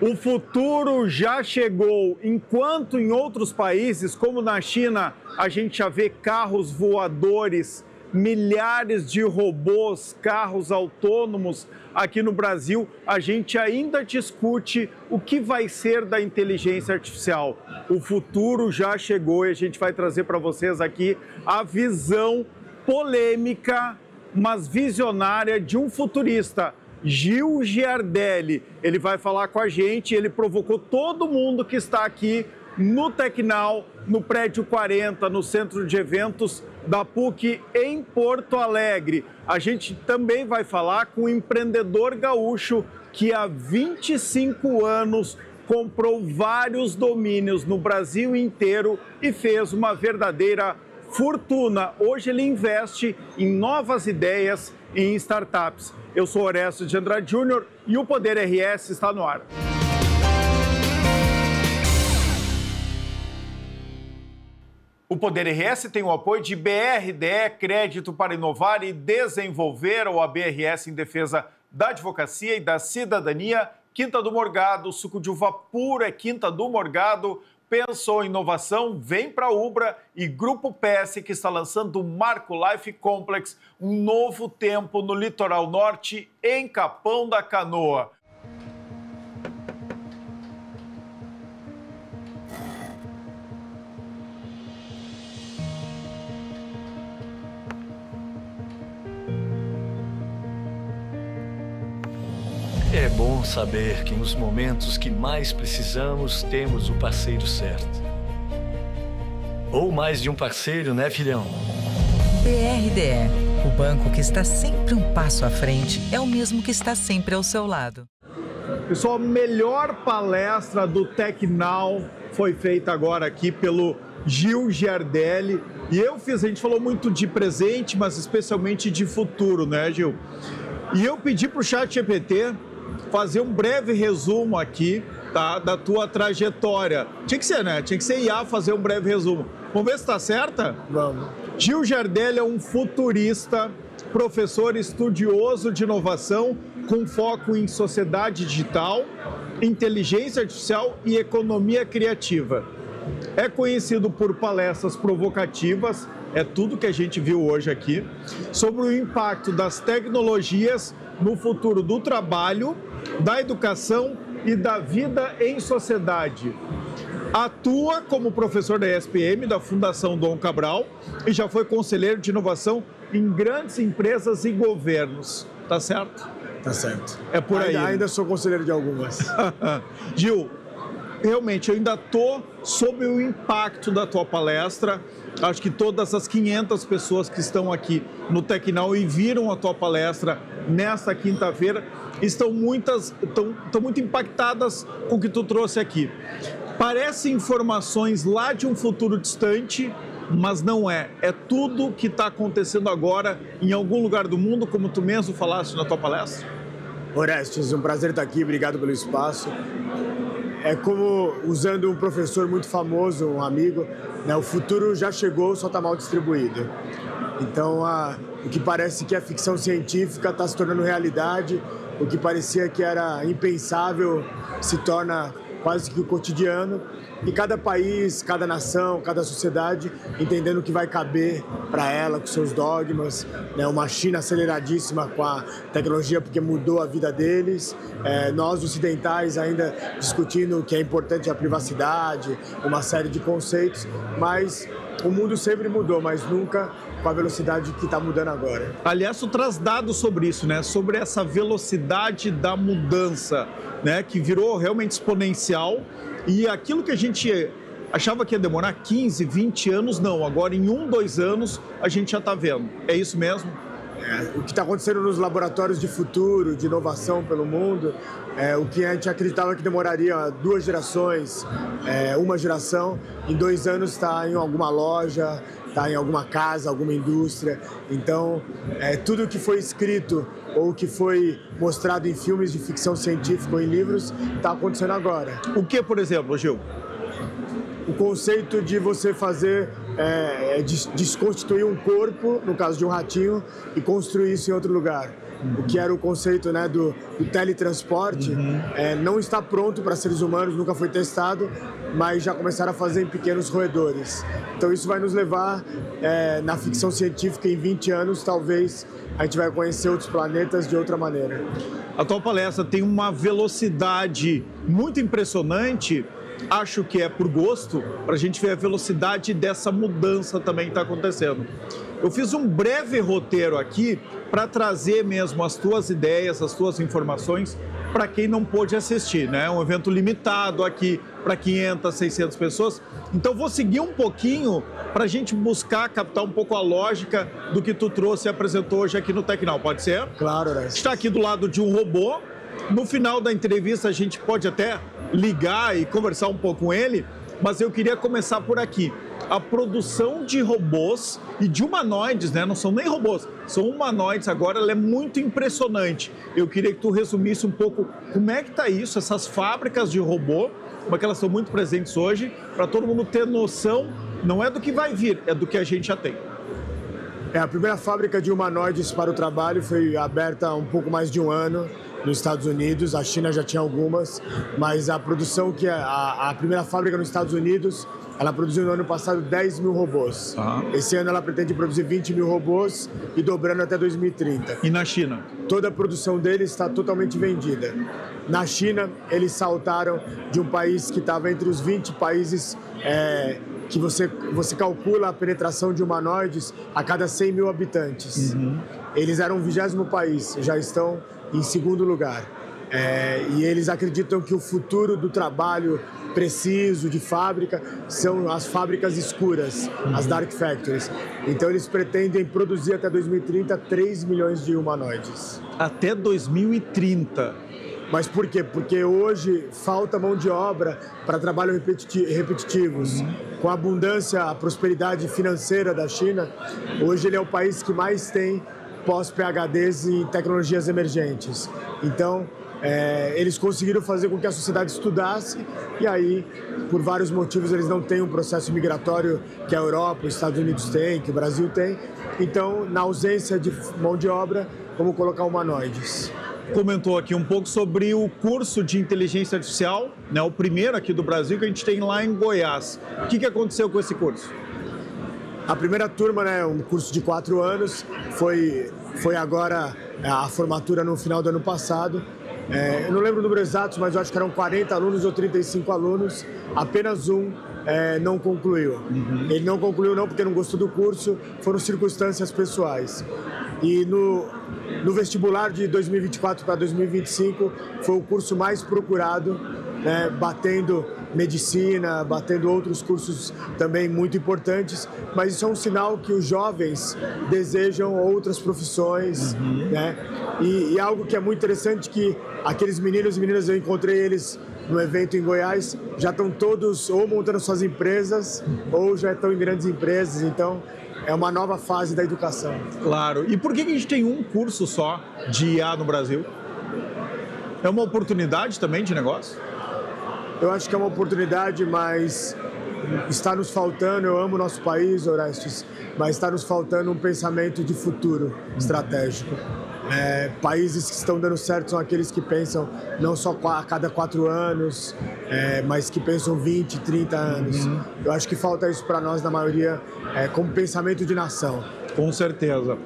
O futuro já chegou, enquanto em outros países, como na China, a gente já vê carros voadores, milhares de robôs, carros autônomos. Aqui no Brasil, a gente ainda discute o que vai ser da inteligência artificial. O futuro já chegou e a gente vai trazer para vocês aqui a visão polêmica, mas visionária de um futurista, Gil Giardelli. Ele vai falar com a gente, ele provocou todo mundo que está aqui no Tecnal, no prédio 40, no centro de eventos da PUC em Porto Alegre. A gente também vai falar com um empreendedor gaúcho que há 25 anos comprou vários domínios no Brasil inteiro e fez uma verdadeira fortuna. Hoje ele investe em novas ideias e em startups. Eu sou Orestes de Andrade Júnior e o Poder RS está no ar. O Poder RS tem o apoio de BRDE, Crédito para Inovar e Desenvolver, ou a BRS em defesa da advocacia e da cidadania. Quinta do Morgado, suco de uva pura é Quinta do Morgado. Pensou em inovação? Vem para a Ubra e Grupo PS, que está lançando o Marco Life Complex, um novo tempo no litoral norte, em Capão da Canoa. É bom saber que nos momentos que mais precisamos, temos o parceiro certo. Ou mais de um parceiro, né, filhão? BRDE, o banco que está sempre um passo à frente, é o mesmo que está sempre ao seu lado. Pessoal, a melhor palestra do Tecnal foi feita agora aqui pelo Gil Giardelli. E a gente falou muito de presente, mas especialmente de futuro, né, Gil? E eu pedi para o ChatGPT fazer um breve resumo aqui, tá, da tua trajetória. Tinha que ser, né? Tinha que ser IA fazer um breve resumo. Vamos ver se está certa? Vamos. Gil Giardelli é um futurista, professor estudioso de inovação com foco em sociedade digital, inteligência artificial e economia criativa. É conhecido por palestras provocativas, é tudo que a gente viu hoje aqui, sobre o impacto das tecnologias no futuro do trabalho, da educação e da vida em sociedade. Atua como professor da ESPM, da Fundação Dom Cabral, e já foi conselheiro de inovação em grandes empresas e governos. Tá certo? Tá certo. É por aí. Ainda sou conselheiro de algumas. Gil, realmente, eu ainda estou sob o impacto da tua palestra. Acho que todas as 500 pessoas que estão aqui no Tecnal e viram a tua palestra nesta quinta-feira estão muito impactadas com o que tu trouxe aqui. Parece informações lá de um futuro distante, mas não é. É tudo que está acontecendo agora em algum lugar do mundo, como tu mesmo falaste na tua palestra. Orestes, um prazer estar aqui, obrigado pelo espaço. É como, usando um professor muito famoso, um amigo, né, o futuro já chegou, só está mal distribuído. Então, o que parece que é ficção científica está se tornando realidade, o que parecia que era impensável se torna quase que o cotidiano. E cada país, cada nação, cada sociedade entendendo o que vai caber para ela, com seus dogmas, né? Uma China aceleradíssima com a tecnologia porque mudou a vida deles, nós ocidentais ainda discutindo o que é importante a privacidade, uma série de conceitos, mas o mundo sempre mudou, mas nunca com a velocidade que está mudando agora. Aliás, tu traz dados sobre isso, né? Sobre essa velocidade da mudança, né? Que virou realmente exponencial. E aquilo que a gente achava que ia demorar 15, 20 anos, não. Agora, em 1, 2 anos, a gente já está vendo. É isso mesmo? O que está acontecendo nos laboratórios de futuro, de inovação pelo mundo, o que a gente acreditava que demoraria 2 gerações, 1 geração, em 2 anos está em alguma loja, está em alguma casa, alguma indústria. Então, tudo que foi escrito ou que foi mostrado em filmes de ficção científica ou em livros está acontecendo agora. O que, por exemplo, Gil? O conceito de você fazer, desconstituir um corpo, no caso de um ratinho, e construir isso em outro lugar. O que era o conceito, né, do teletransporte, não está pronto para seres humanos, nunca foi testado, mas já começaram a fazer em pequenos roedores. Então isso vai nos levar, na ficção científica, em 20 anos, talvez, a gente vai conhecer outros planetas de outra maneira. A tua palestra tem uma velocidade muito impressionante. Acho que é por gosto, para a gente ver a velocidade dessa mudança também que está acontecendo. Eu fiz um breve roteiro aqui para trazer mesmo as tuas ideias, as tuas informações para quem não pôde assistir, né? Um evento limitado aqui para 500, 600 pessoas. Então vou seguir um pouquinho para a gente buscar captar um pouco a lógica do que tu trouxe e apresentou hoje aqui no Tecnal. Pode ser? Claro, né? Está aqui do lado de um robô. No final da entrevista a gente pode até ligar e conversar um pouco com ele, mas eu queria começar por aqui. A produção de robôs e de humanoides, né? Não são nem robôs, são humanoides agora, ela é muito impressionante. Eu queria que tu resumisse um pouco como é que está isso, essas fábricas de robô, como é que elas são muito presentes hoje, para todo mundo ter noção, não é do que vai vir, é do que a gente já tem. A primeira fábrica de humanoides para o trabalho foi aberta há um pouco mais de um ano nos Estados Unidos. A China já tinha algumas, mas a produção que a primeira fábrica nos Estados Unidos, ela produziu no ano passado 10 mil robôs. Esse ano ela pretende produzir 20 mil robôs e dobrando até 2030. E na China? Toda a produção deles está totalmente vendida. Na China, eles saltaram de um país que estava entre os 20 países que você calcula a penetração de humanoides a cada 100 mil habitantes. Eles eram o 20º país, já estão em segundo lugar. E eles acreditam que o futuro do trabalho preciso de fábrica são as fábricas escuras, as dark factories. Então eles pretendem produzir até 2030 3 milhões de humanoides. Até 2030. Mas por quê? Porque hoje falta mão de obra para trabalhos repetitivos. Com a abundância, a prosperidade financeira da China, hoje ele é o país que mais tem pós-PhDs em tecnologias emergentes. Então, eles conseguiram fazer com que a sociedade estudasse e aí, por vários motivos, eles não têm um processo migratório que a Europa, os Estados Unidos têm, que o Brasil tem. Então, na ausência de mão de obra, vamos colocar humanoides. Comentou aqui um pouco sobre o curso de inteligência artificial, né, o primeiro aqui do Brasil que a gente tem lá em Goiás. O que aconteceu com esse curso? A primeira turma, né, um curso de 4 anos, foi agora a formatura no final do ano passado. Eu não lembro o número exato, mas eu acho que eram 40 alunos ou 35 alunos, apenas um não concluiu. Ele não concluiu não porque não gostou do curso, foram circunstâncias pessoais. E no vestibular de 2024 para 2025 foi o curso mais procurado, né, batendo medicina, batendo outros cursos também muito importantes, mas isso é um sinal que os jovens desejam outras profissões, né? E algo que é muito interessante que aqueles meninos e meninas, eu encontrei eles no evento em Goiás, já estão todos ou montando suas empresas ou já estão em grandes empresas, então é uma nova fase da educação. Claro. E por que a gente tem um curso só de IA no Brasil? É uma oportunidade também de negócio? Eu acho que é uma oportunidade, mas está nos faltando, eu amo o nosso país, Orestes, mas está nos faltando um pensamento de futuro estratégico. Países que estão dando certo são aqueles que pensam não só a cada 4 anos, mas que pensam 20, 30 anos. Eu acho que falta isso para nós, na maioria, como pensamento de nação. Com certeza.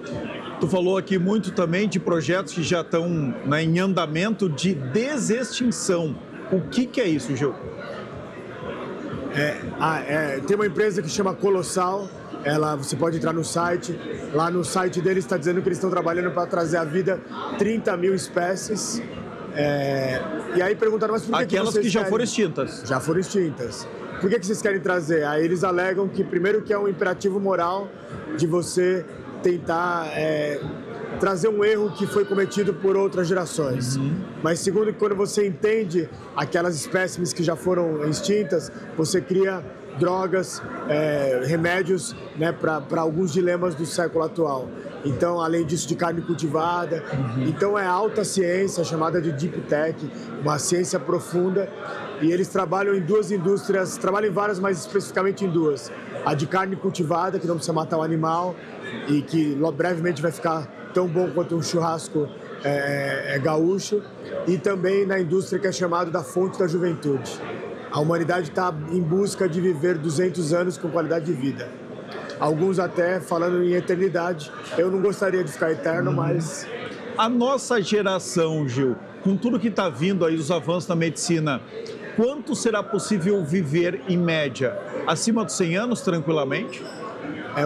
Tu falou aqui muito também de projetos que já estão, né, em andamento de desextinção. O que é isso, Gil? Tem uma empresa que chama Colossal. Você pode entrar no site. Lá no site deles está dizendo que eles estão trabalhando para trazer à vida 30 mil espécies. E aí perguntaram, mas por que aquelas que já foram extintas? Já foram extintas. Por que vocês querem trazer? Aí eles alegam que, primeiro, que é um imperativo moral de você tentar trazer um erro que foi cometido por outras gerações. Mas segundo, que quando você entende aquelas espécimes que já foram extintas, você cria drogas, remédios, né, para alguns dilemas do século atual. Então, além disso, de carne cultivada. Então, é alta ciência, chamada de Deep Tech, uma ciência profunda E eles trabalham em duas indústrias, trabalham em várias, mas especificamente em duas. A de carne cultivada, que não precisa matar o animal e que brevemente vai ficar tão bom quanto um churrasco gaúcho. E também na indústria que é chamada da fonte da juventude. A humanidade está em busca de viver 200 anos com qualidade de vida. Alguns até falando em eternidade. Eu não gostaria de ficar eterno, mas... A nossa geração, Gil, com tudo que está vindo aí, os avanços na medicina, quanto será possível viver em média? Acima dos 100 anos, tranquilamente?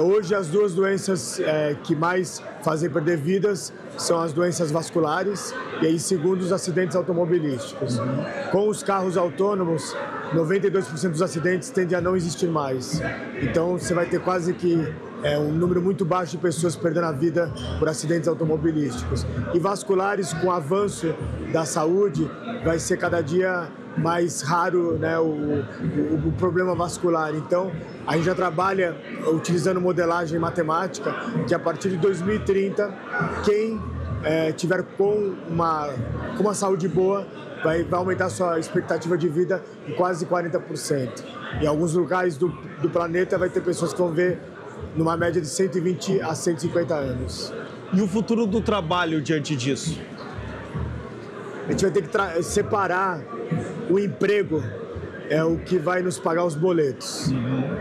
Hoje as duas doenças que mais fazem perder vidas são as doenças vasculares e aí segundo os acidentes automobilísticos. Com os carros autônomos, 92% dos acidentes tendem a não existir mais. Então você vai ter quase que um número muito baixo de pessoas perdendo a vida por acidentes automobilísticos. E vasculares, com o avanço da saúde, vai ser cada dia mais raro, né, o problema vascular. Então, a gente já trabalha utilizando modelagem matemática, que a partir de 2030, quem tiver com uma saúde boa, vai aumentar a sua expectativa de vida em quase 40%. Em alguns lugares do planeta vai ter pessoas que vão ver numa média de 120 a 150 anos. E o futuro do trabalho diante disso? A gente vai ter que separar o emprego, o que vai nos pagar os boletos.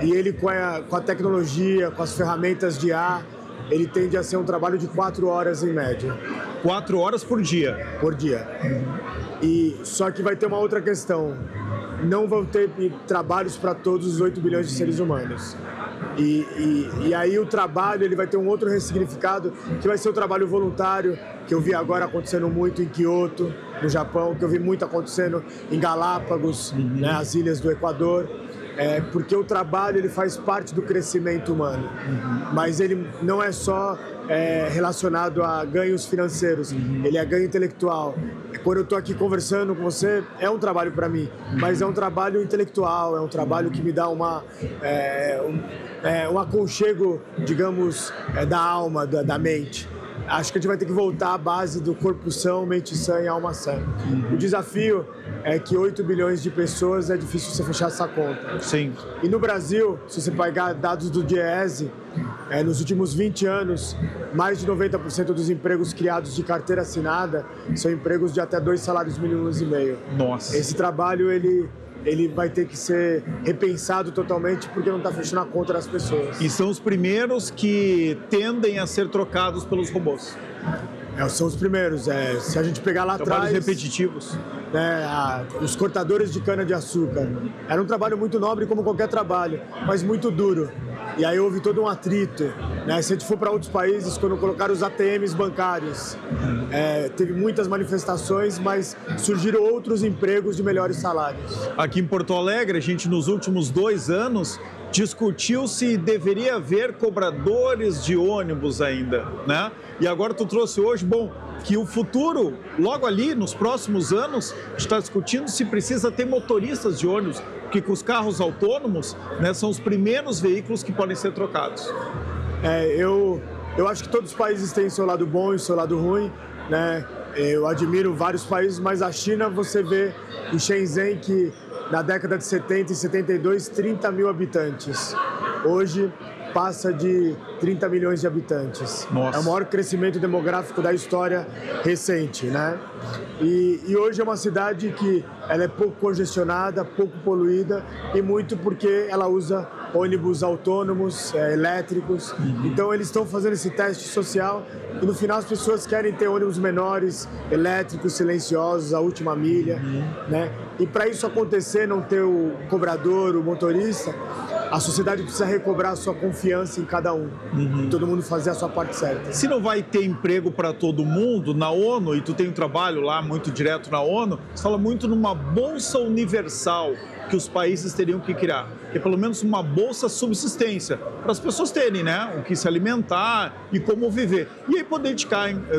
E ele, com a tecnologia, com as ferramentas de IA, ele tende a ser um trabalho de 4 horas em média. 4 horas por dia? Por dia. E só que vai ter uma outra questão. Não vão ter trabalhos para todos os 8 bilhões de seres humanos. E aí o trabalho ele vai ter um outro ressignificado, que vai ser o trabalho voluntário, que eu vi agora acontecendo muito em Kyoto, no Japão, que eu vi muito acontecendo em Galápagos, né, as ilhas do Equador. Porque o trabalho ele faz parte do crescimento humano, mas ele não é só relacionado a ganhos financeiros, ele é ganho intelectual. Quando eu estou aqui conversando com você, é um trabalho para mim, mas é um trabalho intelectual, é um trabalho que me dá um aconchego, digamos, da alma, da mente. Acho que a gente vai ter que voltar à base do corpo são, mente sã e alma sã. O desafio é que 8 bilhões de pessoas é difícil você fechar essa conta. Sim. E no Brasil, se você pegar dados do DIEESE, nos últimos 20 anos, mais de 90% dos empregos criados de carteira assinada são empregos de até 2 salários mínimos e meio. Nossa. Esse trabalho, ele vai ter que ser repensado totalmente porque não está fechando a conta das pessoas. E são os primeiros que tendem a ser trocados pelos robôs. São os primeiros. Se a gente pegar lá Trabalhos atrás... repetitivos. Os cortadores de cana-de-açúcar. Era um trabalho muito nobre como qualquer trabalho, mas muito duro. E aí houve todo um atrito. Se a gente for para outros países, quando colocaram os ATMs bancários, teve muitas manifestações, mas surgiram outros empregos de melhores salários. Aqui em Porto Alegre, a gente nos últimos 2 anos discutiu se deveria haver cobradores de ônibus ainda, né? E agora tu trouxe hoje, que o futuro, logo ali, nos próximos anos, está discutindo se precisa ter motoristas de ônibus, porque com os carros autônomos, né, são os primeiros veículos que podem ser trocados. Eu acho que todos os países têm seu lado bom e seu lado ruim, né? Eu admiro vários países, mas a China, você vê em Shenzhen que na década de 70 e 72, 30 mil habitantes. Hoje passa de 30 milhões de habitantes. Nossa. É o maior crescimento demográfico da história recente, né? E hoje é uma cidade que ela é pouco congestionada, pouco poluída e muito porque ela usa ônibus autônomos, elétricos. Então eles estão fazendo esse teste social e no final as pessoas querem ter ônibus menores, elétricos, silenciosos, a última milha, né? E para isso acontecer, não ter o cobrador, o motorista, a sociedade precisa recobrar a sua confiança em cada um. Todo mundo fazer a sua parte certa. Se não vai ter emprego para todo mundo na ONU, e tu tem um trabalho lá muito direto na ONU, você fala muito numa bolsa universal que os países teriam que criar. É pelo menos uma bolsa subsistência, para as pessoas terem, né, o que se alimentar e como viver. E aí poder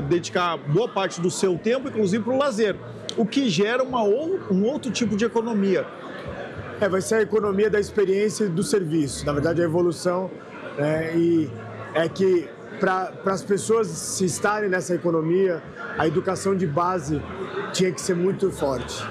dedicar boa parte do seu tempo, inclusive, para o lazer, o que gera um outro tipo de economia. Vai ser a economia da experiência e do serviço. Na verdade, a evolução, e é que para as pessoas se estarem nessa economia, a educação de base tinha que ser muito forte.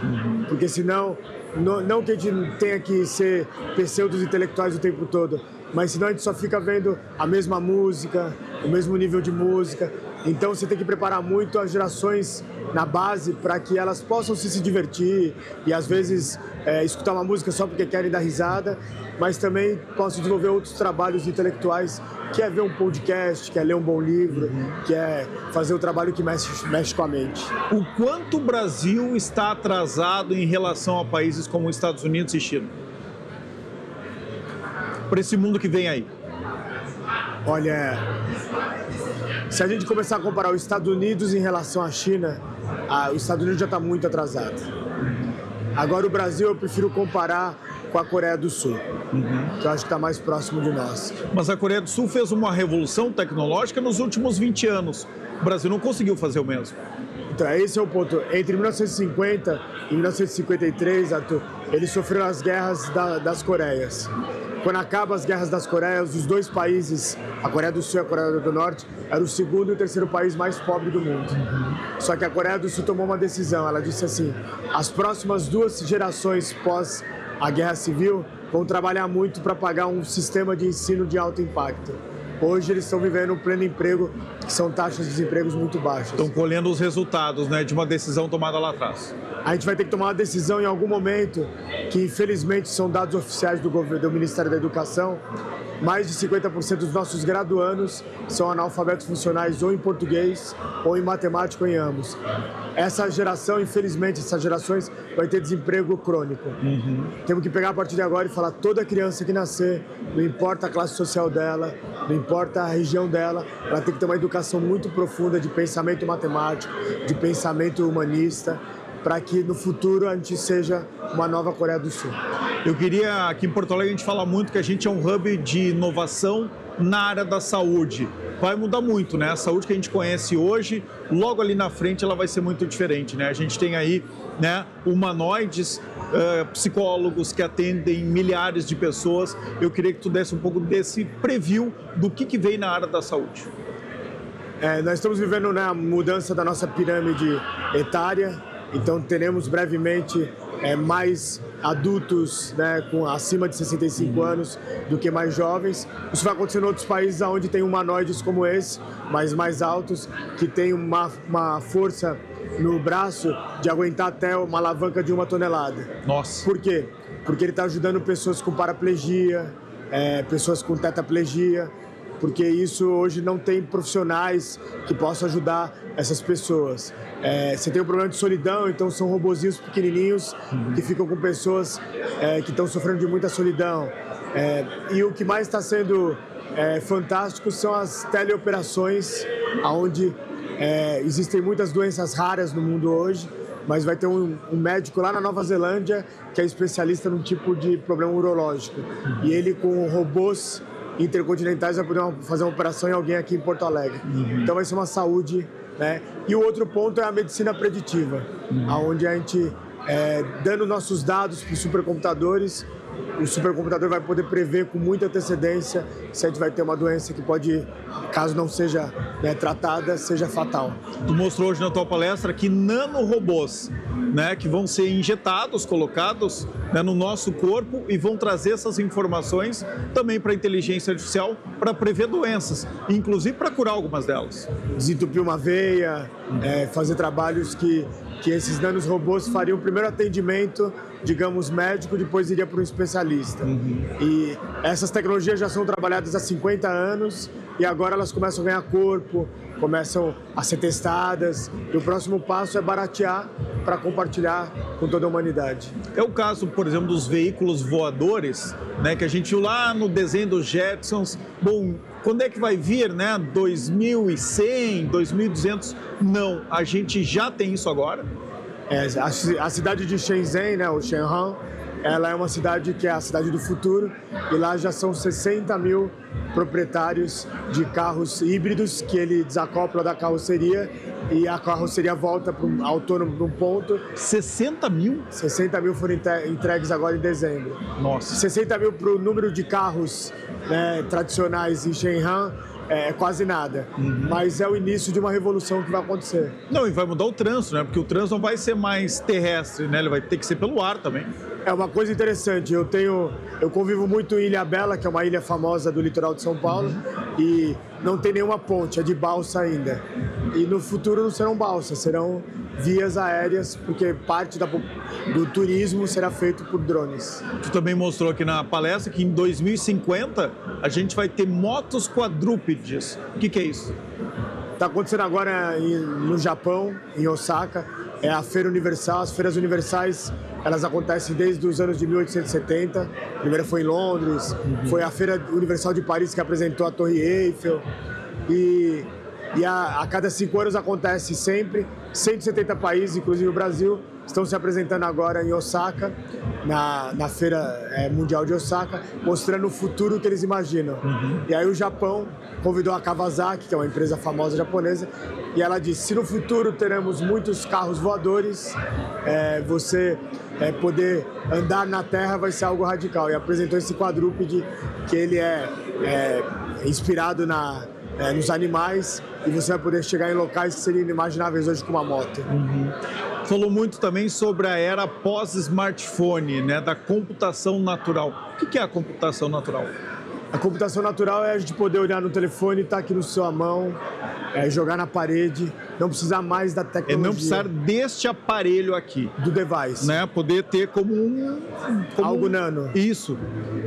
Porque senão, não que a gente tenha que ser pseudos intelectuais o tempo todo, mas senão a gente só fica vendo a mesma música, o mesmo nível de música. Então você tem que preparar muito as gerações na base para que elas possam se divertir e às vezes escutar uma música só porque querem dar risada, mas também possam desenvolver outros trabalhos intelectuais, que é ver um podcast, que é ler um bom livro, que é fazer o trabalho que mexe com a mente. O quanto o Brasil está atrasado em relação a países como os Estados Unidos e China? Para esse mundo que vem aí. Olha, se a gente começar a comparar os Estados Unidos em relação à China, os Estados Unidos já está muito atrasado. Agora o Brasil eu prefiro comparar com a Coreia do Sul, que eu acho que está mais próximo de nós. Mas a Coreia do Sul fez uma revolução tecnológica nos últimos 20 anos. O Brasil não conseguiu fazer o mesmo. Então, esse é o ponto. Entre 1950 e 1953, Arthur, eles sofreram as guerras das Coreias. Quando acabam as guerras das Coreias, os dois países, a Coreia do Sul e a Coreia do Norte, eram o segundo e o terceiro país mais pobre do mundo. Só que a Coreia do Sul tomou uma decisão. Ela disse assim, as próximas 2 gerações pós a Guerra Civil vão trabalhar muito para pagar um sistema de ensino de alto impacto. Hoje eles estão vivendo um pleno emprego, que são taxas de desemprego muito baixas. Estão colhendo os resultados, né, de uma decisão tomada lá atrás. A gente vai ter que tomar uma decisão em algum momento, que infelizmente são dados oficiais do Ministério da Educação, mais de 50% dos nossos graduandos são analfabetos funcionais ou em português, ou em matemática, ou em ambos. Essa geração, infelizmente, essas gerações vai ter desemprego crônico. Temos que pegar a partir de agora e falar, toda criança que nascer, não importa a classe social dela, não importa a região dela, ela tem que ter uma educação muito profunda de pensamento matemático, de pensamento humanista, para que no futuro a gente seja uma nova Coreia do Sul. Eu queria, aqui em Porto Alegre, a gente fala muito que a gente é um hub de inovação na área da saúde. Vai mudar muito, né? A saúde que a gente conhece hoje, logo ali na frente, ela vai ser muito diferente, né? A gente tem aí, né, humanoides, psicólogos que atendem milhares de pessoas. Eu queria que tu desse um pouco desse preview do que vem na área da saúde. Nós estamos vivendo, né, a mudança da nossa pirâmide etária, então teremos brevemente mais adultos, né, acima de 65 anos do que mais jovens. Isso vai acontecer em outros países onde tem humanoides como esse, mas mais altos, que tem uma força no braço de aguentar até uma alavanca de 1 tonelada. Nossa! Por quê? Porque ele está ajudando pessoas com paraplegia, pessoas com tetraplegia, porque isso hoje não tem profissionais que possam ajudar essas pessoas. Você tem um problema de solidão, então são robozinhos pequenininhos que ficam com pessoas que estão sofrendo de muita solidão. E o que mais está sendo fantástico são as teleoperações, onde existem muitas doenças raras no mundo hoje, mas vai ter um médico lá na Nova Zelândia que é especialista num tipo de problema urológico. E ele, com robôs intercontinentais, vai poder fazer uma operação em alguém aqui em Porto Alegre. Então vai ser uma saúde, né? E o outro ponto é a medicina preditiva, onde a gente, dando nossos dados para os supercomputadores, o supercomputador vai poder prever com muita antecedência se a gente vai ter uma doença que pode, caso não seja, né, tratada, seja fatal. Tu mostrou hoje na tua palestra que nanorobôs, né, que vão ser injetados, colocados, né, no nosso corpo e vão trazer essas informações também para a inteligência artificial para prever doenças, inclusive para curar algumas delas. Desentupir uma veia, fazer trabalhos que esses nanorobôs fariam o primeiro atendimento, digamos, médico, depois iria para um especialista. E essas tecnologias já são trabalhadas há 50 anos e agora elas começam a ganhar corpo, começam a ser testadas. E o próximo passo é baratear para compartilhar com toda a humanidade. É o caso, por exemplo, dos veículos voadores, né, que a gente viu lá no desenho dos Jetsons. Bom, quando é que vai vir, né? 2100, 2200? Não, a gente já tem isso agora. A cidade de Shenzhen, né, o Shenzhen, ela é uma cidade que é a cidade do futuro e lá já são 60 mil proprietários de carros híbridos que ele desacopla da carroceria e a carroceria volta para um autônomo num ponto. 60 mil? 60 mil foram entregues agora em dezembro. Nossa. 60 mil para o número de carros, né, tradicionais em Shenzhen quase nada. Mas é o início de uma revolução que vai acontecer. Não, e vai mudar o trânsito, né? Porque o trânsito não vai ser mais terrestre, né? Ele vai ter que ser pelo ar também. É uma coisa interessante, eu convivo muito em Ilhabela, que é uma ilha famosa do litoral de São Paulo, e não tem nenhuma ponte, é de balsa ainda. E no futuro não serão balsas, serão vias aéreas, porque parte do turismo será feito por drones. Tu também mostrou aqui na palestra que em 2050 a gente vai ter motos quadrúpedes. O que é isso? Está acontecendo agora no Japão, em Osaka, é a Feira Universal. As feiras universais, elas acontecem desde os anos de 1870. A primeira foi em Londres, foi a Feira Universal de Paris que apresentou a Torre Eiffel. E a cada 5 anos acontece sempre. 170 países, inclusive o Brasil, estão se apresentando agora em Osaka, na Feira Mundial de Osaka, mostrando o futuro que eles imaginam. E aí o Japão convidou a Kawasaki, que é uma empresa famosa japonesa, e ela disse, se no futuro teremos muitos carros voadores, você poder andar na Terra vai ser algo radical. E apresentou esse quadrúpede, que ele é inspirado nos animais, e você vai poder chegar em locais que seriam inimagináveis hoje com uma moto. Falou muito também sobre a era pós-smartphone, né, da computação natural. O que é a computação natural? A computação natural é a gente poder olhar no telefone, estar aqui na sua mão, jogar na parede, não precisar mais da tecnologia. Não precisar deste aparelho aqui. Do device. Né, poder ter como algo nano. Isso,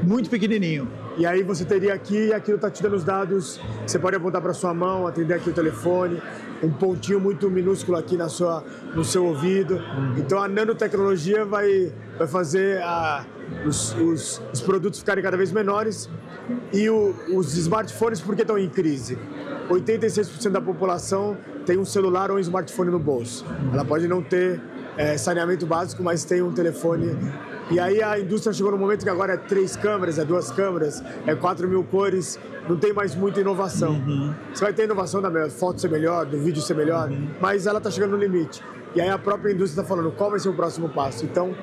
muito pequenininho. E aí você teria aqui, e aquilo está te dando os dados, você pode apontar para sua mão, atender aqui o telefone, um pontinho muito minúsculo aqui no seu ouvido. Então a nanotecnologia vai fazer os produtos ficarem cada vez menores. E os smartphones, por que estão em crise? 86% da população tem um celular ou um smartphone no bolso. Ela pode não ter saneamento básico, mas tem um telefone. E aí a indústria chegou no momento que agora é 3 câmeras, 2 câmeras, 4.000 cores, não tem mais muita inovação. Você vai ter inovação da foto ser melhor, do vídeo ser melhor, mas ela está chegando no limite. E aí a própria indústria está falando qual vai ser o próximo passo. Então,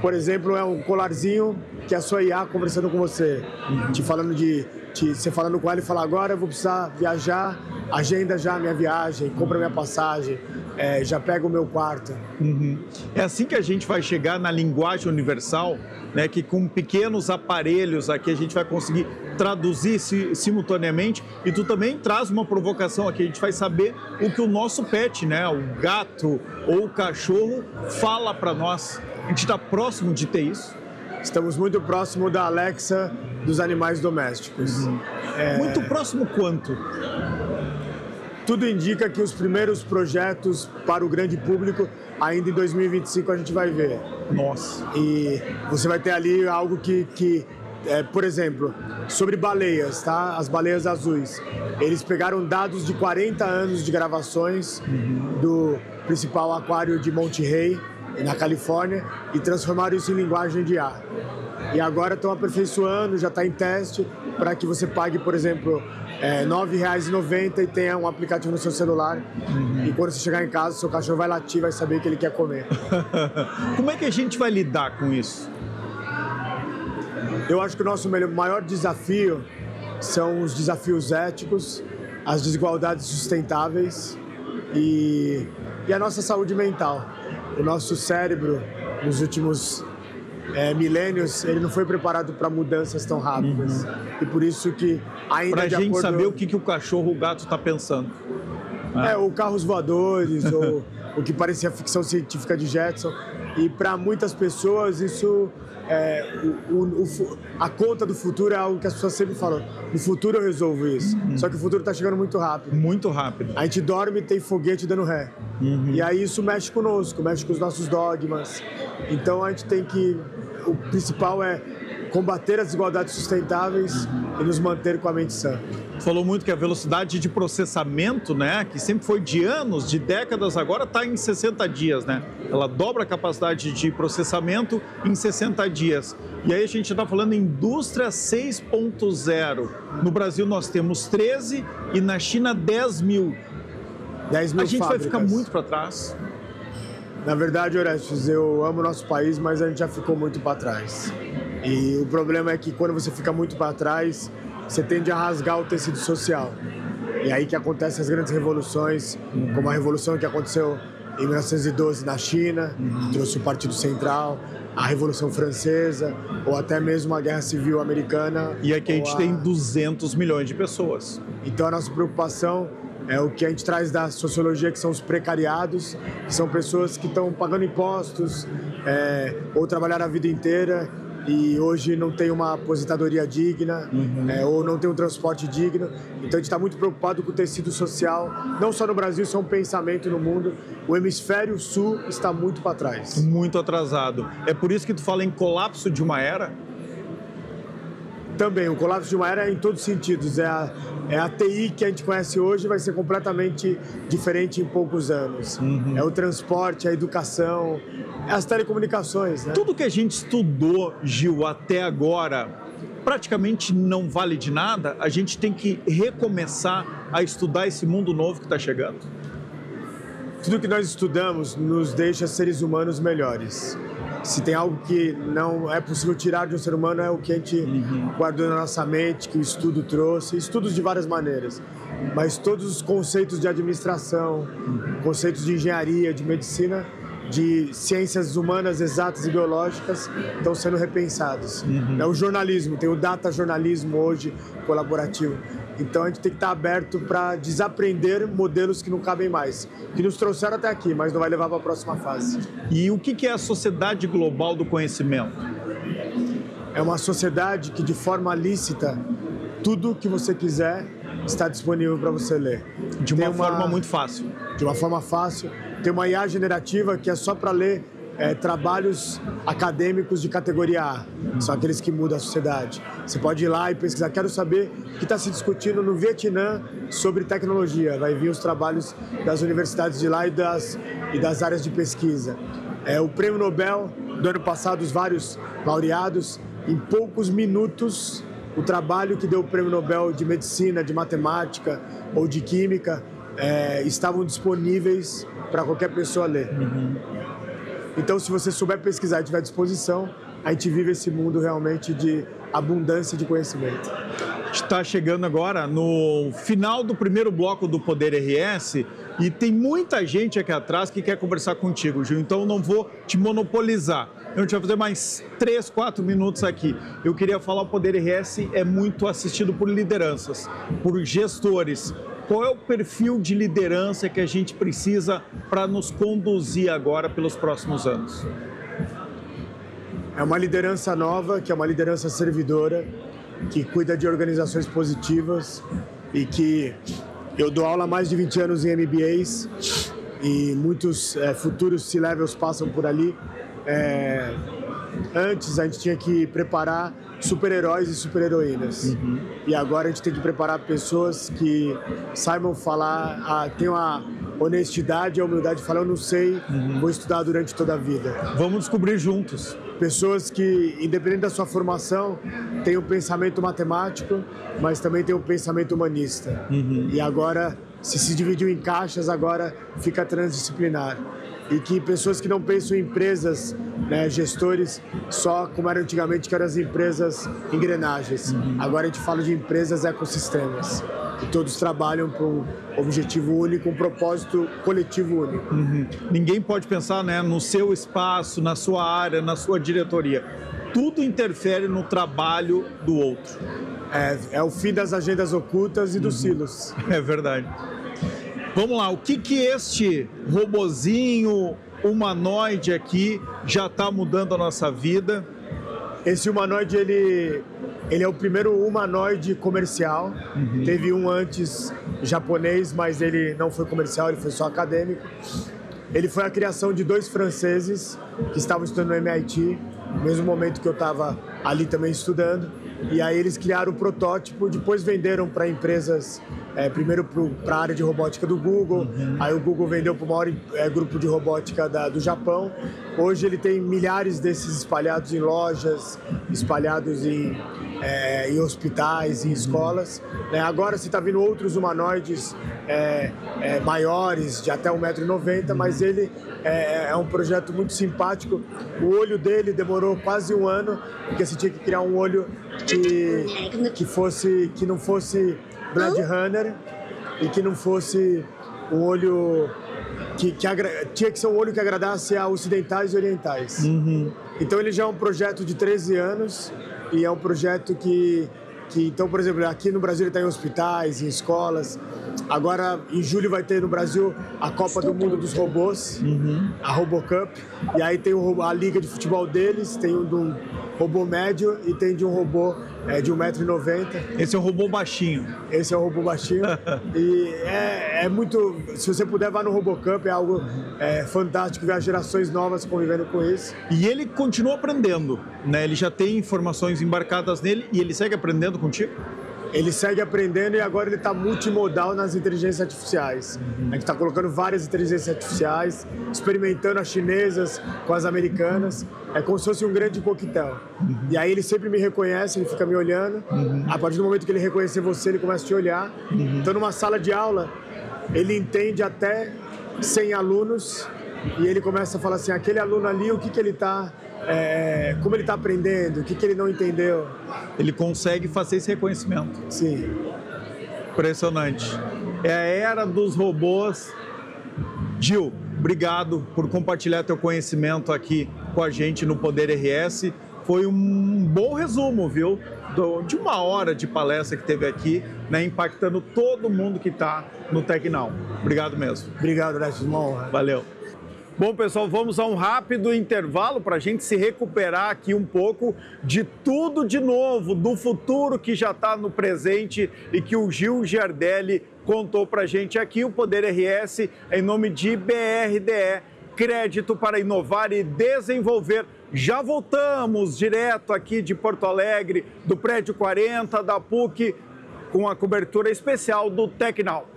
por exemplo, é um colarzinho que é a sua IA conversando com você, você falando com ela e falar, agora eu vou precisar viajar, agenda já a minha viagem, compra minha passagem, já pega o meu quarto. É assim que a gente vai chegar na linguagem universal, né, que com pequenos aparelhos aqui a gente vai conseguir traduzir simultaneamente. E tu também traz uma provocação aqui, a gente vai saber o que o nosso pet, né, o gato ou o cachorro fala para nós. A gente está próximo de ter isso? Estamos muito próximo da Alexa dos animais domésticos. Muito próximo quanto? Tudo indica que os primeiros projetos para o grande público, ainda em 2025 a gente vai ver. Nossa! E você vai ter ali algo que por exemplo, sobre baleias, tá? As baleias azuis. Eles pegaram dados de 40 anos de gravações do principal aquário de Monte Rey, na Califórnia, e transformaram isso em linguagem de IA. E agora estão aperfeiçoando, já está em teste, para que você pague, por exemplo, R$ 9,90 e tenha um aplicativo no seu celular. E quando você chegar em casa, seu cachorro vai latir, vai saber que ele quer comer. Como é que a gente vai lidar com isso? Eu acho que o nosso maior desafio são os desafios éticos, as desigualdades sustentáveis e a nossa saúde mental. O nosso cérebro, nos últimos milênios, ele não foi preparado para mudanças tão rápidas. E por isso que ainda pra gente saber o que o cachorro ou o gato está pensando. Ou carros voadores, ou o que parecia ficção científica de Jetson. E para muitas pessoas isso a conta do futuro é algo que as pessoas sempre falam. No futuro eu resolvo isso. Só que o futuro está chegando muito rápido. Muito rápido. A gente dorme e tem foguete dando ré. E aí isso mexe conosco, mexe com os nossos dogmas. Então a gente tem que... O principal é combater as desigualdades sustentáveis e nos manter com a mente sã. Falou muito que a velocidade de processamento, né, que sempre foi de anos, de décadas, agora está em 60 dias, né? Ela dobra a capacidade de processamento em 60 dias. E aí a gente está falando em indústria 6.0. No Brasil nós temos 13 e na China 10 mil. 10 mil a gente fábricas. Vai ficar muito para trás. Na verdade, Orestes, eu amo o nosso país, mas a gente já ficou muito para trás. E o problema é que quando você fica muito para trás, você tende a rasgar o tecido social. E aí que acontecem as grandes revoluções, como a revolução que aconteceu em 1912 na China, trouxe o Partido Central, a Revolução Francesa, ou até mesmo a Guerra Civil Americana. E aqui a gente tem 200 milhões de pessoas. Então a nossa preocupação é o que a gente traz da sociologia, que são os precariados, que são pessoas que estão pagando impostos, ou trabalharam a vida inteira e hoje não tem uma aposentadoria digna, ou não tem um transporte digno. Então a gente está muito preocupado com o tecido social, não só no Brasil, isso é um pensamento no mundo. O hemisfério sul está muito para trás. Muito atrasado. É por isso que tu fala em colapso de uma era? Também, o colapso de uma era em todos os sentidos. É a TI que a gente conhece hoje vai ser completamente diferente em poucos anos. É o transporte, a educação, as telecomunicações, né? Tudo que a gente estudou, Gil, até agora, praticamente não vale de nada. A gente tem que recomeçar a estudar esse mundo novo que está chegando. Tudo que nós estudamos nos deixa seres humanos melhores. Se tem algo que não é possível tirar de um ser humano, é o que a gente guardou na nossa mente, que o estudo trouxe, estudos de várias maneiras. Mas todos os conceitos de administração, conceitos de engenharia, de medicina, de ciências humanas, exatas e biológicas, estão sendo repensados. É o jornalismo, tem o data jornalismo hoje colaborativo. Então a gente tem que estar aberto para desaprender modelos que não cabem mais, que nos trouxeram até aqui, mas não vai levar para a próxima fase. E o que é a sociedade global do conhecimento? É uma sociedade que, de forma lícita, tudo que você quiser está disponível para você ler. De uma forma muito fácil. De uma forma fácil. Tem uma IA generativa que é só para ler trabalhos acadêmicos de categoria A. São aqueles que mudam a sociedade. Você pode ir lá e pesquisar. Quero saber o que está se discutindo no Vietnã sobre tecnologia. Vai vir os trabalhos das universidades de lá e das áreas de pesquisa. O Prêmio Nobel do ano passado, os vários laureados, em poucos minutos, o trabalho que deu o Prêmio Nobel de Medicina, de Matemática ou de Química estavam disponíveis para qualquer pessoa ler. Então, se você souber pesquisar e tiver à disposição, a gente vive esse mundo realmente de abundância de conhecimento. Está chegando agora no final do primeiro bloco do Poder RS e tem muita gente aqui atrás que quer conversar contigo, Gil. Então, não vou te monopolizar. A gente vai fazer mais 3, 4 minutos aqui. Eu queria falar, o Poder RS é muito assistido por lideranças, por gestores. Qual é o perfil de liderança que a gente precisa para nos conduzir agora pelos próximos anos? É uma liderança nova, que é uma liderança servidora, que cuida de organizações positivas e que eu dou aula há mais de 20 anos em MBAs e muitos futuros C-levels passam por ali. Antes a gente tinha que preparar super-heróis e super-heroínas. E agora a gente tem que preparar pessoas que saibam falar, tenham a honestidade e a humildade de falar, eu não sei, vou estudar durante toda a vida. Vamos descobrir juntos. Pessoas que, independente da sua formação, têm um pensamento matemático, mas também têm um pensamento humanista. E agora, se dividiu em caixas, agora fica transdisciplinar. E que pessoas que não pensam em empresas, né, gestores, só como era antigamente, que eram as empresas engrenagens. Agora a gente fala de empresas ecossistemas. E todos trabalham para um objetivo único, um propósito coletivo único. Ninguém pode pensar, né, no seu espaço, na sua área, na sua diretoria. Tudo interfere no trabalho do outro. É o fim das agendas ocultas e dos silos. É verdade. Vamos lá, o que este robozinho humanoide aqui já está mudando a nossa vida? Esse humanoide, ele é o primeiro humanoide comercial. Teve um antes japonês, mas ele não foi comercial, ele foi só acadêmico. Ele foi a criação de 2 franceses que estavam estudando no MIT, no mesmo momento que eu estava ali também estudando. E aí eles criaram o protótipo, depois venderam para empresas, primeiro para a área de robótica do Google, aí o Google vendeu para o maior grupo de robótica do Japão. Hoje ele tem milhares desses espalhados em lojas, espalhados em em hospitais, em escolas. Né? Agora se está vindo outros humanoides maiores, de até 1,90 m, mas ele é um projeto muito simpático. O olho dele demorou quase 1 ano, porque você tinha que criar um olho que não fosse Blade Runner e que não fosse um olho tinha que ser um olho que agradasse a ocidentais e orientais. Então ele já é um projeto de 13 anos e é um projeto então, por exemplo, aqui no Brasil ele está em hospitais, em escolas. Agora, em julho, vai ter no Brasil a Copa do Mundo dos Robôs, a RoboCup. E aí tem a liga de futebol deles, tem um de um robô médio e tem de um robô de 1,90 m. Esse é um robô baixinho. Esse é um robô baixinho. E é muito... Se você puder, vá no RoboCup, é algo fantástico ver as gerações novas convivendo com isso. E ele continua aprendendo, né? Ele já tem informações embarcadas nele e ele segue aprendendo contigo? Ele segue aprendendo e agora ele está multimodal nas inteligências artificiais. A gente está colocando várias inteligências artificiais, experimentando as chinesas com as americanas. É como se fosse um grande coquetel. E aí ele sempre me reconhece, ele fica me olhando. A partir do momento que ele reconhecer você, ele começa a te olhar. Então, numa sala de aula, ele entende até 100 alunos e ele começa a falar assim, aquele aluno ali, o que ele está... como ele está aprendendo, o que ele não entendeu. Ele consegue fazer esse reconhecimento. Sim. Impressionante. É a era dos robôs. Gil, obrigado por compartilhar teu conhecimento aqui com a gente no Poder RS. Foi um bom resumo, viu? De 1 hora de palestra que teve aqui, né, impactando todo mundo que está no TecNow. Obrigado mesmo. Obrigado, Neto. Uma honra. Valeu. Bom, pessoal, vamos a um rápido intervalo para a gente se recuperar aqui um pouco de tudo de novo, do futuro que já está no presente e que o Gil Giardelli contou para a gente aqui. O Poder RS, em nome de BRDE, crédito para inovar e desenvolver. Já voltamos direto aqui de Porto Alegre, do Prédio 40 da PUC, com a cobertura especial do TecNow.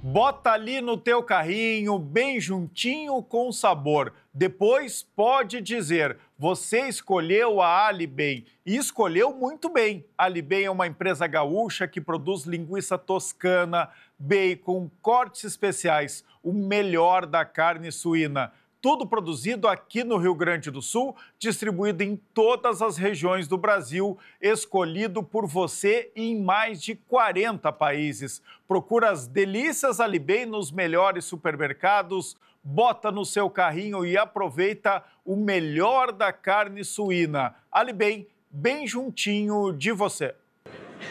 Bota ali no teu carrinho, bem juntinho com sabor. Depois pode dizer, você escolheu a Alibem e escolheu muito bem. A Alibem é uma empresa gaúcha que produz linguiça toscana, bacon, cortes especiais, o melhor da carne suína. Tudo produzido aqui no Rio Grande do Sul, distribuído em todas as regiões do Brasil, escolhido por você em mais de 40 países. Procura as delícias Alibem nos melhores supermercados, bota no seu carrinho e aproveita o melhor da carne suína. Alibem, bem juntinho de você.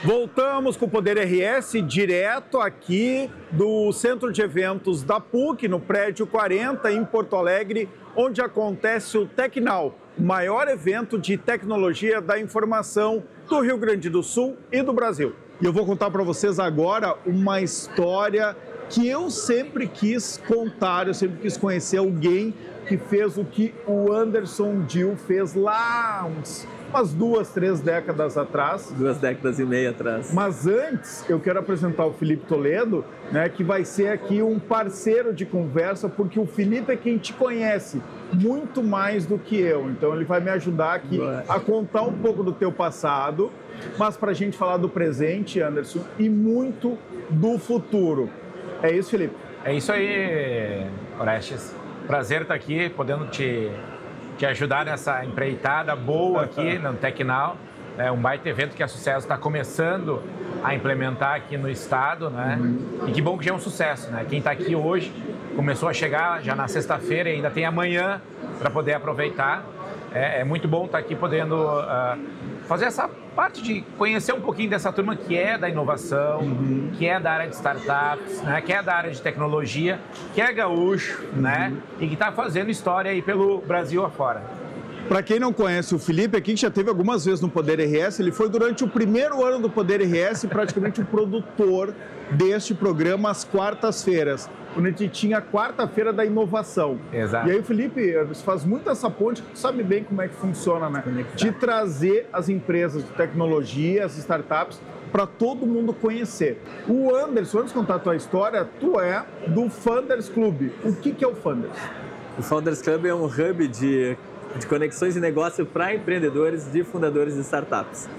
Voltamos com o Poder RS direto aqui do Centro de Eventos da PUC, no Prédio 40, em Porto Alegre, onde acontece o TecNow, o maior evento de tecnologia da informação do Rio Grande do Sul e do Brasil. E eu vou contar para vocês agora uma história que eu sempre quis contar, eu sempre quis conhecer alguém que fez o que o Anderson Gil fez lá umas 2, 3 décadas atrás. 2 décadas e meia atrás. Mas antes, eu quero apresentar o Felipe Toledo, né, que vai ser aqui um parceiro de conversa, porque o Felipe é quem te conhece muito mais do que eu. Então, ele vai me ajudar aqui a contar um pouco do teu passado, mas para a gente falar do presente, Anderson, e muito do futuro. É isso, Felipe? É isso aí, Orestes. Prazer estar aqui, podendo te ajudar nessa empreitada boa aqui no TecNow. É um baita evento que a Sucesso está começando a implementar aqui no estado, né? E que bom que já é um sucesso, né? Quem está aqui hoje começou a chegar já na sexta-feira e ainda tem amanhã para poder aproveitar. É muito bom estar aqui podendo fazer essa parte de conhecer um pouquinho dessa turma que é da inovação, que é da área de startups, né? Que é da área de tecnologia, que é gaúcho, né? E que está fazendo história aí pelo Brasil afora. Para quem não conhece o Felipe, aqui que já teve algumas vezes no Poder RS, ele foi durante o primeiro ano do Poder RS praticamente o produtor deste programa às quartas-feiras, quando a gente tinha a quarta-feira da inovação. Exato. E aí o Felipe faz muito essa ponte, tu sabe bem como é que funciona, né? De trazer as empresas de tecnologia, as startups, para todo mundo conhecer. O Anderson, antes de contar a tua história, tu é do Founders Club. O que é o Founders? O Founders Club é um hub de conexões de negócio para empreendedores de fundadores de startups.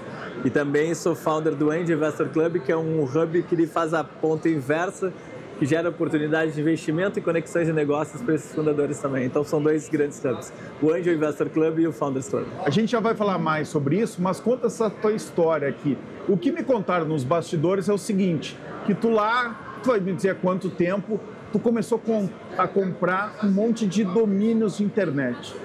E também sou founder do Angel Investor Club, que é um hub que faz a ponta inversa, que gera oportunidades de investimento e conexões de negócios para esses fundadores também. Então são dois grandes hubs, o Angel Investor Club e o Founders Club. A gente já vai falar mais sobre isso, mas conta essa tua história aqui. O que me contaram nos bastidores é o seguinte, que tu vai me dizer há quanto tempo, tu começou a comprar um monte de domínios de internet,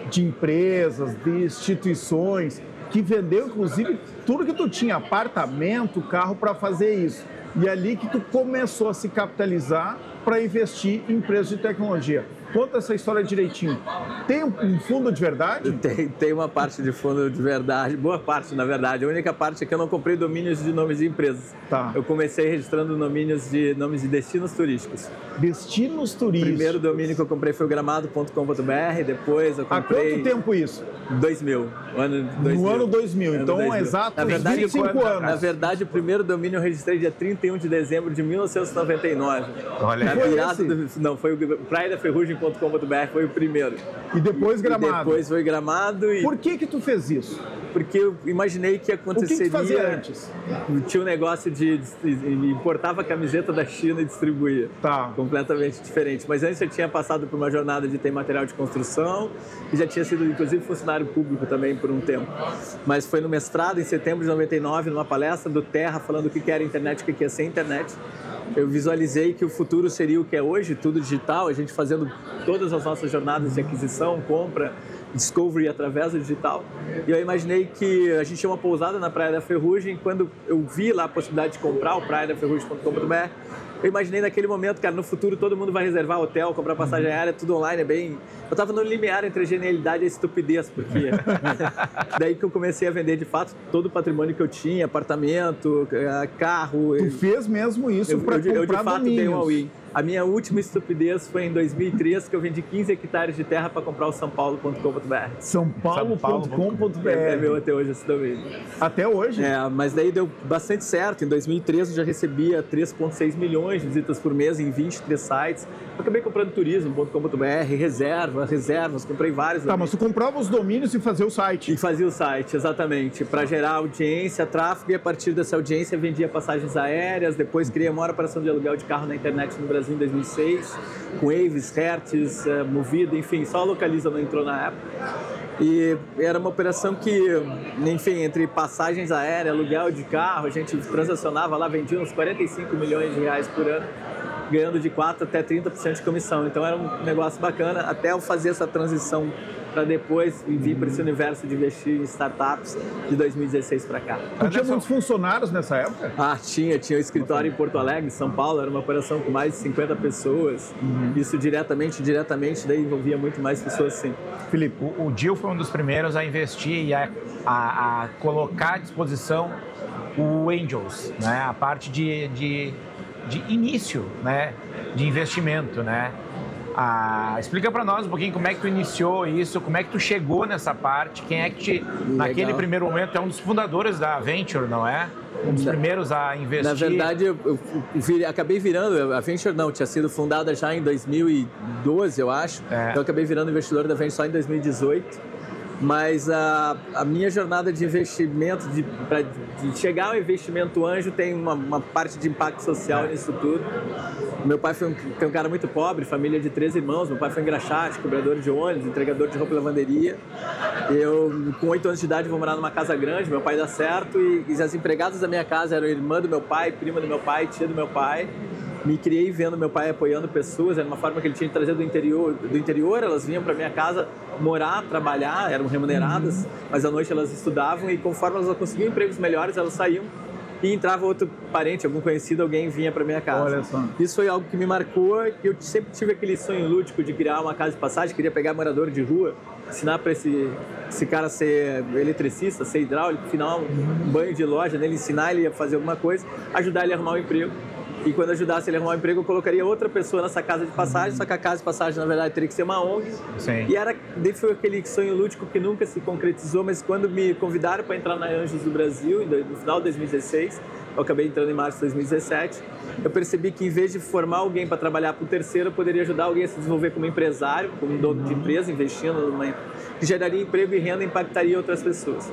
de empresas, de instituições, que vendeu, inclusive, tudo que tu tinha, apartamento, carro, para fazer isso. E é ali que tu começou a se capitalizar para investir em empresas de tecnologia. Conta essa história direitinho. Tem um fundo de verdade? Tem uma parte de fundo de verdade, boa parte, na verdade. A única parte é que eu não comprei domínios de nomes de empresas. Tá. Eu comecei registrando nomes de destinos turísticos. Destinos turísticos. O primeiro domínio que eu comprei foi o gramado.com.br, depois eu comprei... Há quanto tempo isso? 2000. No ano 2000, então 2000. Exato, na verdade, 25 anos. Na verdade, o primeiro domínio eu registrei dia 31 de dezembro de 1999. Olha, não, foi o praiadaferrugem.com.br, foi o primeiro. E depois Gramado. E depois foi Gramado. E... Por que tu fez isso? Porque eu imaginei que aconteceria... O que tu fazia antes? Tinha um negócio de importava camiseta da China e distribuía. Tá. Completamente diferente. Mas antes eu tinha passado por uma jornada de ter material de construção e já tinha sido, inclusive, funcionário público também por um tempo. Mas foi no mestrado, em setembro de 99, numa palestra do Terra, falando o que era internet, o que ia ser internet. Eu visualizei que o futuro seria o que é hoje, tudo digital, a gente fazendo todas as nossas jornadas de aquisição, compra, discovery através do digital. E eu imaginei que a gente tinha uma pousada na Praia da Ferrugem. Quando eu vi lá a possibilidade de comprar o praiadaferrugem.com.br, eu imaginei naquele momento, cara, no futuro todo mundo vai reservar hotel, comprar passagem aérea, tudo online, é bem... Eu estava no limiar entre a genialidade e a estupidez, porque... Daí que eu comecei a vender, de fato, todo o patrimônio que eu tinha, apartamento, carro... Tu fez mesmo isso para comprar eu, de fato, domínios. dei um all-in. A minha última estupidez foi em 2003, que eu vendi 15 hectares de terra para comprar o sãopaulo.com.br. Sãopaulo.com.br. É meu até hoje esse domínio. Até hoje? É, mas daí deu bastante certo. Em 2013 eu já recebia 3,6 milhões de visitas por mês em 23 sites. Eu acabei comprando turismo.com.br, reservas, comprei vários. Tá, mas tu comprava os domínios e fazia o site. E fazia o site, exatamente, para gerar audiência, tráfego, e a partir dessa audiência vendia passagens aéreas. Depois criei a maior operação de aluguel de carro na internet no Brasil em 2006, com Waves, Hertz, Movida, enfim, só a Localiza não entrou na época. E era uma operação que, enfim, entre passagens aéreas, aluguel de carro, a gente transacionava lá, vendia uns 45 milhões de reais por ano, ganhando de 4% até 30% de comissão. Então era um negócio bacana, até eu fazer essa transição para depois vir para esse universo de investir em startups de 2016 para cá. Tu tinha muitos funcionários nessa época? Ah, tinha um escritório em Porto Alegre, São Paulo, era uma operação com mais de 50 pessoas. Isso diretamente, daí envolvia muito mais pessoas, sim. Felipe, o Gil foi um dos primeiros a investir e a colocar à disposição o Angels, né? A parte de início, né? De investimento, né? Explica para nós um pouquinho como é que tu iniciou isso, como é que tu chegou nessa parte, quem é que naquele primeiro momento é um dos fundadores da Venture, não é? Um dos primeiros a investir. Na verdade, eu acabei virando, a Venture não, tinha sido fundada já em 2012, eu acho, então eu acabei virando investidor da Venture só em 2018. Mas a minha jornada de investimento, de chegar ao investimento anjo, tem uma parte de impacto social nisso tudo. Meu pai foi um cara muito pobre, família de 3 irmãos. Meu pai foi engraxate, cobrador de ônibus, entregador de roupa e lavanderia. Eu, com 8 anos de idade, vou morar numa casa grande, meu pai dá certo. E as empregadas da minha casa eram irmã do meu pai, prima do meu pai, tia do meu pai. Me criei vendo meu pai apoiando pessoas, era uma forma que ele tinha de trazer do interior, elas vinham para minha casa morar, trabalhar, eram remuneradas, mas à noite elas estudavam e conforme elas conseguiam empregos melhores, elas saíam e entrava outro parente, algum conhecido, alguém vinha para minha casa. Olha só. Isso foi algo que me marcou, que eu sempre tive aquele sonho lúdico de criar uma casa de passagem, queria pegar morador de rua, ensinar para esse cara ser eletricista, ser hidráulico, final um banho de loja nele, ensinar ele a fazer alguma coisa, ajudar ele a arrumar um emprego. E quando ajudasse ele a arrumar um emprego, eu colocaria outra pessoa nessa casa de passagem, só que a casa de passagem, na verdade, teria que ser uma ONG. Sim. E foi aquele sonho lúdico que nunca se concretizou, mas quando me convidaram para entrar na Anjos do Brasil, no final de 2016, eu acabei entrando em março de 2017, eu percebi que em vez de formar alguém para trabalhar para o terceiro, eu poderia ajudar alguém a se desenvolver como empresário, como dono de empresa, investindo numa que geraria emprego e renda e impactaria outras pessoas.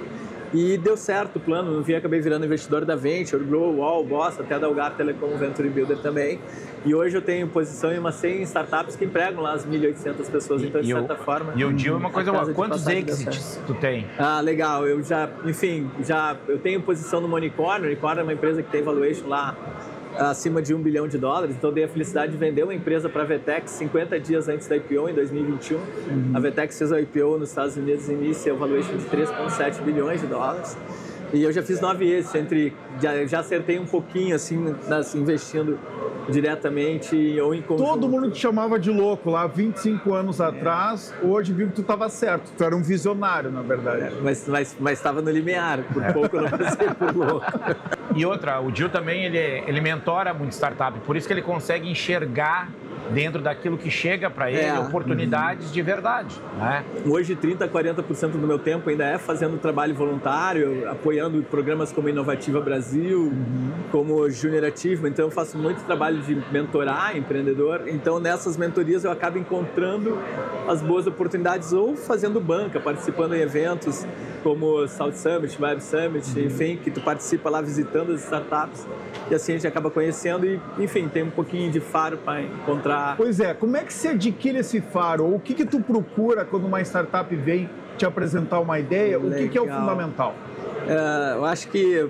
E deu certo o plano, no fim acabei virando investidor da Venture, Grow, Wall, Boss, até da Algar Telecom Venture Builder também. E hoje eu tenho posição em umas 100 startups que empregam lá as 1.800 pessoas, então de certa forma... E o Gil é uma coisa boa, quantos exits tu tem? Ah, legal, eu eu tenho posição no Monicorn. O Monicorn é uma empresa que tem valuation lá acima de $1 bilhão, então dei a felicidade de vender uma empresa para a Vetex 50 dias antes da IPO, em 2021. A Vetex fez a IPO nos Estados Unidos, início, valuation de $3,7 bilhões. E eu já fiz 9 exits, já acertei um pouquinho, assim, investindo diretamente ou em conjunto. Todo mundo te chamava de louco lá 25 anos atrás, hoje viu que tu estava certo, tu era um visionário, na verdade. Mas estava no limiar, por pouco eu não passei por louco. E outra, o Gil também, ele mentora muito startup, por isso que ele consegue enxergar dentro daquilo que chega para ele, oportunidades de verdade, né? Hoje, 30% a 40% do meu tempo ainda é fazendo trabalho voluntário, apoiando programas como Inovativa Brasil, como Junior Achievement. Então, eu faço muito trabalho de mentorar empreendedor. Então, nessas mentorias, eu acabo encontrando as boas oportunidades ou fazendo banca, participando em eventos como South Summit, Web Summit, enfim, que tu participa lá visitando as startups e assim a gente acaba conhecendo e, enfim, tem um pouquinho de faro para encontrar. Pois é, como é que você adquire esse faro? Ou o que tu procura quando uma startup vem te apresentar uma ideia? Legal. O que é o fundamental? Eu acho que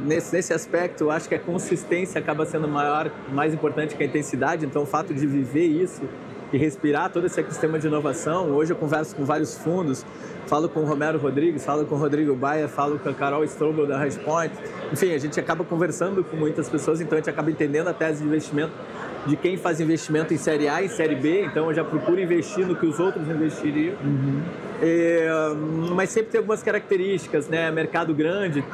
nesse aspecto, eu acho que a consistência acaba sendo mais importante que a intensidade. Então, o fato de viver isso e respirar todo esse ecossistema de inovação. Hoje eu converso com vários fundos, falo com o Romero Rodrigues, falo com o Rodrigo Baia, falo com a Carol Strobel da Hashpoint. Enfim, a gente acaba conversando com muitas pessoas, então a gente acaba entendendo a tese de investimento de quem faz investimento em série A e série B, então eu já procuro investir no que os outros investiriam. Mas sempre tem algumas características, né? Mercado grande,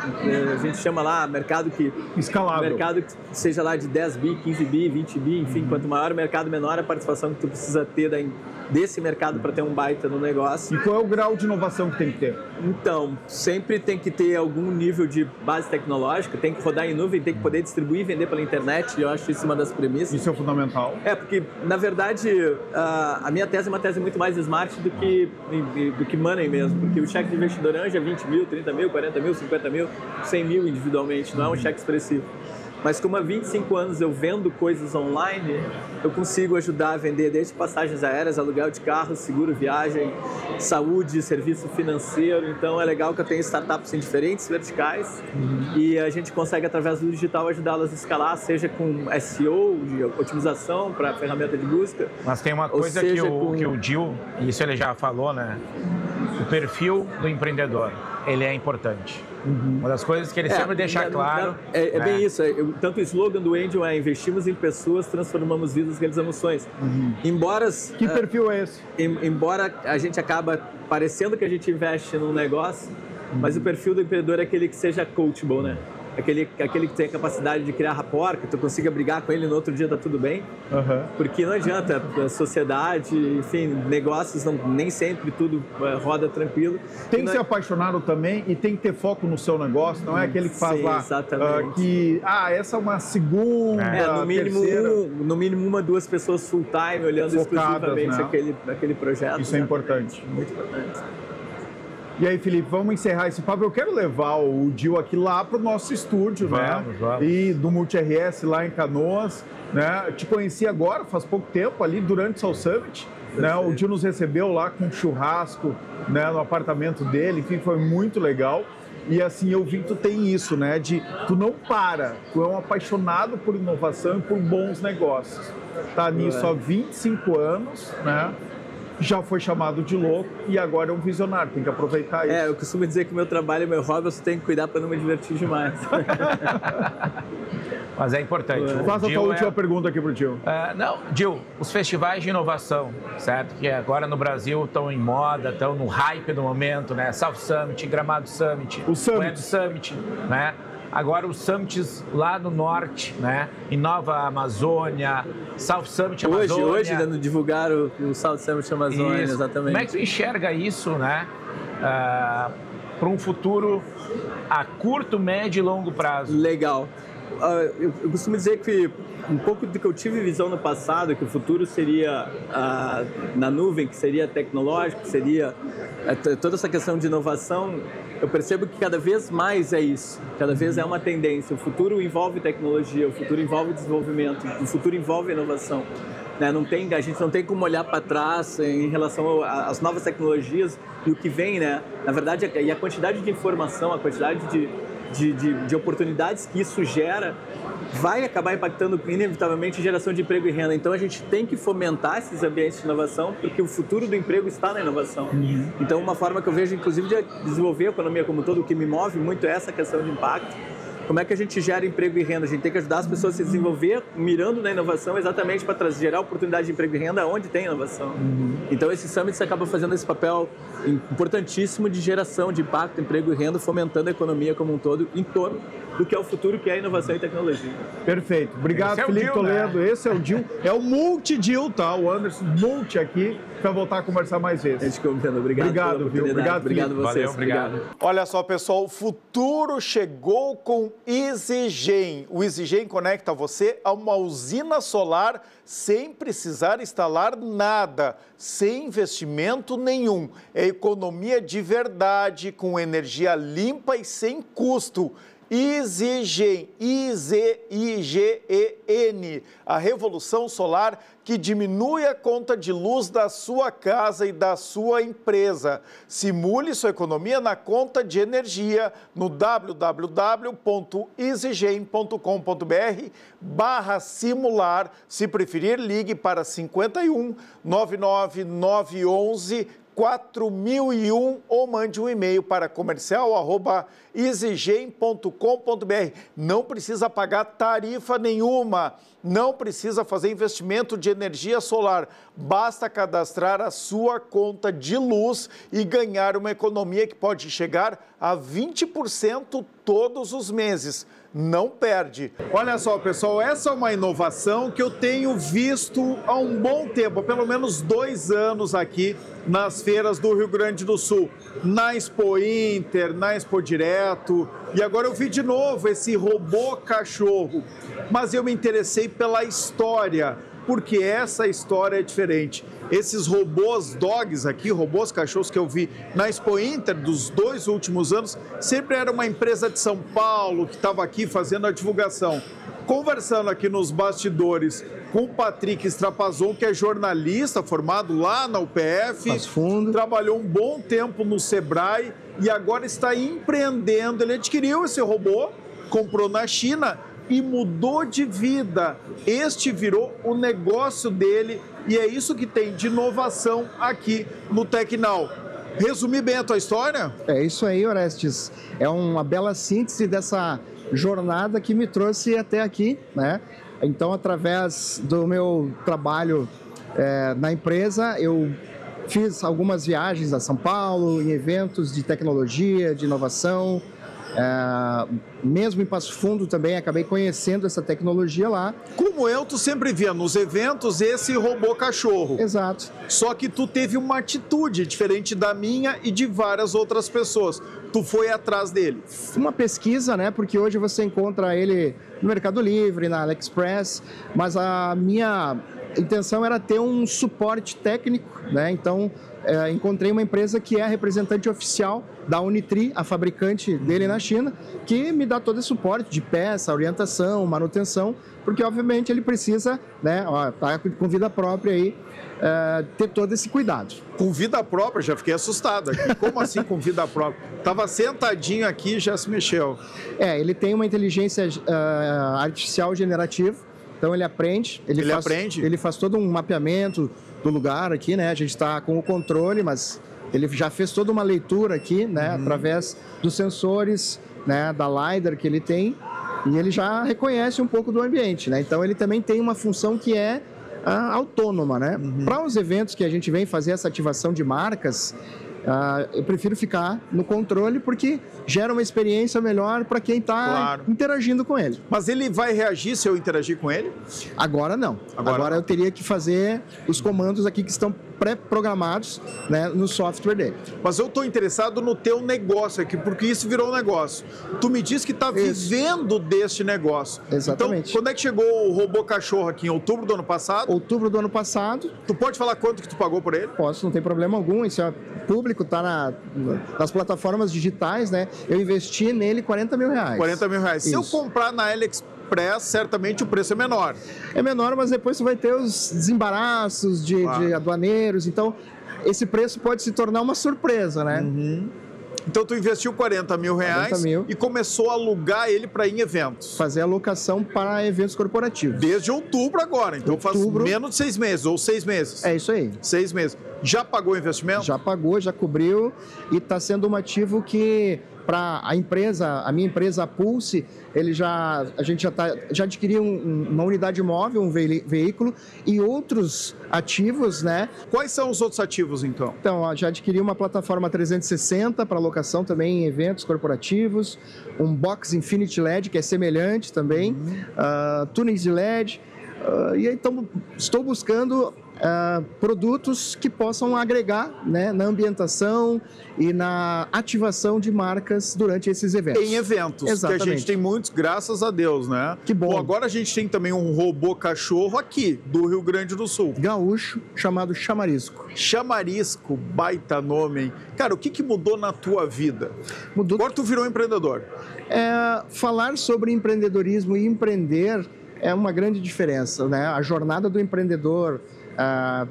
a gente chama lá mercado que... Escalável. Mercado que seja lá de 10 bi, 15 bi, 20 bi, enfim, quanto maior o mercado, menor a participação que tu precisa ter desse mercado para ter um baita no negócio. E qual é o grau de inovação que tem que ter? Então, sempre tem que ter algum nível de base tecnológica, tem que rodar em nuvem, tem que poder distribuir e vender pela internet, e eu acho isso uma das premissas. Isso é fundamental. Porque, na verdade, a minha tese é uma tese muito mais smart do que money mesmo, porque o cheque de investidor anjo é 20 mil, 30 mil, 40 mil, 50 mil, 100 mil individualmente, não é um cheque expressivo. Mas como há 25 anos eu vendo coisas online, eu consigo ajudar a vender desde passagens aéreas, aluguel de carro, seguro viagem, saúde, serviço financeiro. Então é legal que eu tenho startups em diferentes verticais e a gente consegue, através do digital, ajudá-las a escalar, seja com SEO, de otimização para ferramenta de busca. Mas tem uma coisa que o Gil, e isso ele já falou, né? O perfil do empreendedor, ele é importante. Uma das coisas que ele sempre deixa claro... É bem isso. Tanto o slogan do Angel é investimos em pessoas, transformamos vidas, realizamos sonhos. Embora... Que perfil é esse? Embora a gente acaba parecendo que a gente investe num negócio, mas o perfil do empreendedor é aquele que seja coachable, né? Aquele que tem a capacidade de criar rapport, que tu consiga brigar com ele no outro dia tá tudo bem. Porque não adianta, a sociedade, enfim, negócios, nem sempre tudo roda tranquilo. Tem que ser apaixonado também e tem que ter foco no seu negócio, não é aquele que faz lá que, essa é uma segunda, terceira. No mínimo 1, 2 pessoas full time olhando focadas, exclusivamente aquele projeto. Isso é importante. Muito importante. E aí, Felipe, vamos encerrar esse papo. Eu quero levar o Gil aqui lá para o nosso estúdio, Vamos. E do Multi-RS lá em Canoas, né? Te conheci agora, faz pouco tempo, ali durante o South Summit, né? O Gil nos recebeu lá com um churrasco, né, no apartamento dele, enfim, foi muito legal. E assim, eu vi que tu tem isso, né? Tu não para, tu é um apaixonado por inovação e por bons negócios. Tá nisso há 25 anos, né? Já foi chamado de louco e agora é um visionário, tem que aproveitar isso. Eu costumo dizer que o meu trabalho é meu hobby, eu só tenho que cuidar para não me divertir demais. Mas é importante. Faça a tua última pergunta aqui pro Gil. Gil, os festivais de inovação, certo? Que agora no Brasil estão em moda, estão no hype do momento, né? South Summit, Gramado Summit, o Summit. Web Summit, né? agora os summits lá no norte, né? Em Nova Amazônia, South Summit Amazônia. Hoje dando divulgar o South Summit Amazônia, isso. Exatamente. Como é que tu enxerga isso, né? Para um futuro a curto, médio e longo prazo? Legal. Eu costumo dizer que um pouco do que eu tive visão no passado, que o futuro seria na nuvem, que seria tecnológico, que seria toda essa questão de inovação, eu percebo que cada vez mais é isso, cada vez é uma tendência. O futuro envolve tecnologia, o futuro envolve desenvolvimento, o futuro envolve inovação. Né? A gente não tem como olhar para trás em relação às novas tecnologias e o que vem, né? Na verdade, e a quantidade de informação, a quantidade de oportunidades que isso gera vai acabar impactando inevitavelmente em geração de emprego e renda. Então a gente tem que fomentar esses ambientes de inovação, porque o futuro do emprego está na inovação. Então uma forma que eu vejo, inclusive, de desenvolver a economia como um todo, o que me move muito é essa questão de impacto. Como é que a gente gera emprego e renda? A gente tem que ajudar as pessoas a se desenvolver mirando na inovação exatamente para gerar oportunidade de emprego e renda onde tem inovação. Então, esse summit acaba fazendo esse papel importantíssimo de geração de impacto, emprego e renda, fomentando a economia como um todo em torno do que é o futuro, que é a inovação e tecnologia. Perfeito. Obrigado, Felipe Dil, Toledo. né? Esse é o Dil. É o multi-Dil, tá? O Anderson multi aqui, para voltar a conversar mais vezes. A gente combina. Obrigado, viu? Obrigado, obrigado a vocês. Valeu, obrigado. Olha só, pessoal, o futuro chegou com EasyGen. O EasyGen conecta você a uma usina solar sem precisar instalar nada, sem investimento nenhum. É economia de verdade, com energia limpa e sem custo. EasyGen, I-Z-I-G-E-N, a revolução solar que diminui a conta de luz da sua casa e da sua empresa. Simule sua economia na conta de energia no www.easygen.com.br/simular. Se preferir, ligue para 51 99 911 4001 ou mande um e-mail para comercial@easygen.com.br. Não precisa pagar tarifa nenhuma, não precisa fazer investimento de energia solar. Basta cadastrar a sua conta de luz e ganhar uma economia que pode chegar a 20% todos os meses. Não perde. Olha só, pessoal, essa é uma inovação que eu tenho visto há um bom tempo, há pelo menos 2 anos aqui nas feiras do Rio Grande do Sul, na Expo Inter, na Expo Direto, e agora eu vi de novo esse robô cachorro, mas eu me interessei pela história, porque essa história é diferente. Esses robôs dogs aqui, robôs cachorros que eu vi na Expo Inter dos 2 últimos anos, sempre era uma empresa de São Paulo que estava aqui fazendo a divulgação. Conversando aqui nos bastidores com o Patrick Strapazon, que é jornalista formado lá na UPF, trabalhou um bom tempo no Sebrae e agora está empreendendo. Ele adquiriu esse robô, comprou na China e mudou de vida. Este virou o negócio dele e é isso que tem de inovação aqui no TecNow. Resumir bem a tua história? É isso aí, Orestes. É uma bela síntese dessa jornada que me trouxe até aqui, né? Então, através do meu trabalho na empresa, eu fiz algumas viagens a São Paulo, em eventos de tecnologia, de inovação. Mesmo em Passo Fundo também acabei conhecendo essa tecnologia lá. Como eu, tu sempre via nos eventos esse robô cachorro. Exato. Só que tu teve uma atitude diferente da minha e de várias outras pessoas. Tu foi atrás dele. Uma pesquisa, né? Porque hoje você encontra ele no Mercado Livre, na AliExpress, mas a minha intenção era ter um suporte técnico, né? Então, encontrei uma empresa que é a representante oficial da Unitri, a fabricante dele na China, que me dá todo esse suporte de peça, orientação, manutenção, porque obviamente ele precisa, né, tá com vida própria aí, ter todo esse cuidado. Com vida própria? Já fiquei assustado aqui. Como assim com vida própria? Tava sentadinho aqui e já se mexeu. Ele tem uma inteligência artificial generativa, então ele aprende. Ele faz todo um mapeamento do lugar aqui, né? A gente está com o controle, mas ele já fez toda uma leitura aqui, né? Através dos sensores, né? Da LiDAR que ele tem, e ele já reconhece um pouco do ambiente, né? Então ele também tem uma função que é autônoma, né? Para os eventos que a gente vem fazer essa ativação de marcas, Eu prefiro ficar no controle porque gera uma experiência melhor para quem está interagindo com ele. Mas ele vai reagir se eu interagir com ele? Agora não. Agora eu teria que fazer os comandos aqui que estão pré-programados, né, no software dele. Mas eu estou interessado no teu negócio aqui, porque isso virou um negócio. Tu me disse que está vivendo deste negócio. Exatamente. Então, quando é que chegou o robô cachorro aqui? Em outubro do ano passado? Outubro do ano passado. Tu pode falar quanto que tu pagou por ele? Posso, não tem problema algum. Isso é público, está nas plataformas digitais, né? Eu investi nele R$40 mil. R$40 mil. Isso. Se eu comprar na AliExpress, certamente o preço é menor. É menor, mas depois você vai ter os desembaraços de aduaneiros. Então, esse preço pode se tornar uma surpresa, né? Então, tu investiu R$40 mil e começou a alugar ele para ir em eventos. Fazer alocação para eventos corporativos. Desde outubro agora. Então, faz menos de 6 meses ou 6 meses. É isso aí. 6 meses. Já pagou o investimento? Já pagou, já cobriu e está sendo um ativo que para a empresa, a minha empresa, a Pulse, a gente já adquiriu uma unidade móvel, um veículo e outros ativos, né? Quais são os outros ativos, então? Então, já adquiri uma plataforma 360 para alocação também em eventos corporativos, um box Infinity LED, que é semelhante também, túneis de LED, e então estou buscando produtos que possam agregar, né, na ambientação e na ativação de marcas durante esses eventos. Em eventos, exatamente. Que a gente tem muitos, graças a Deus, né? Que bom. Agora a gente tem também um robô cachorro aqui, do Rio Grande do Sul. Gaúcho, chamado Chamarisco. Chamarisco, baita nome, hein? Cara, o que mudou na tua vida? Agora tu virou empreendedor. Falar sobre empreendedorismo e empreender é uma grande diferença, né? A jornada do empreendedor,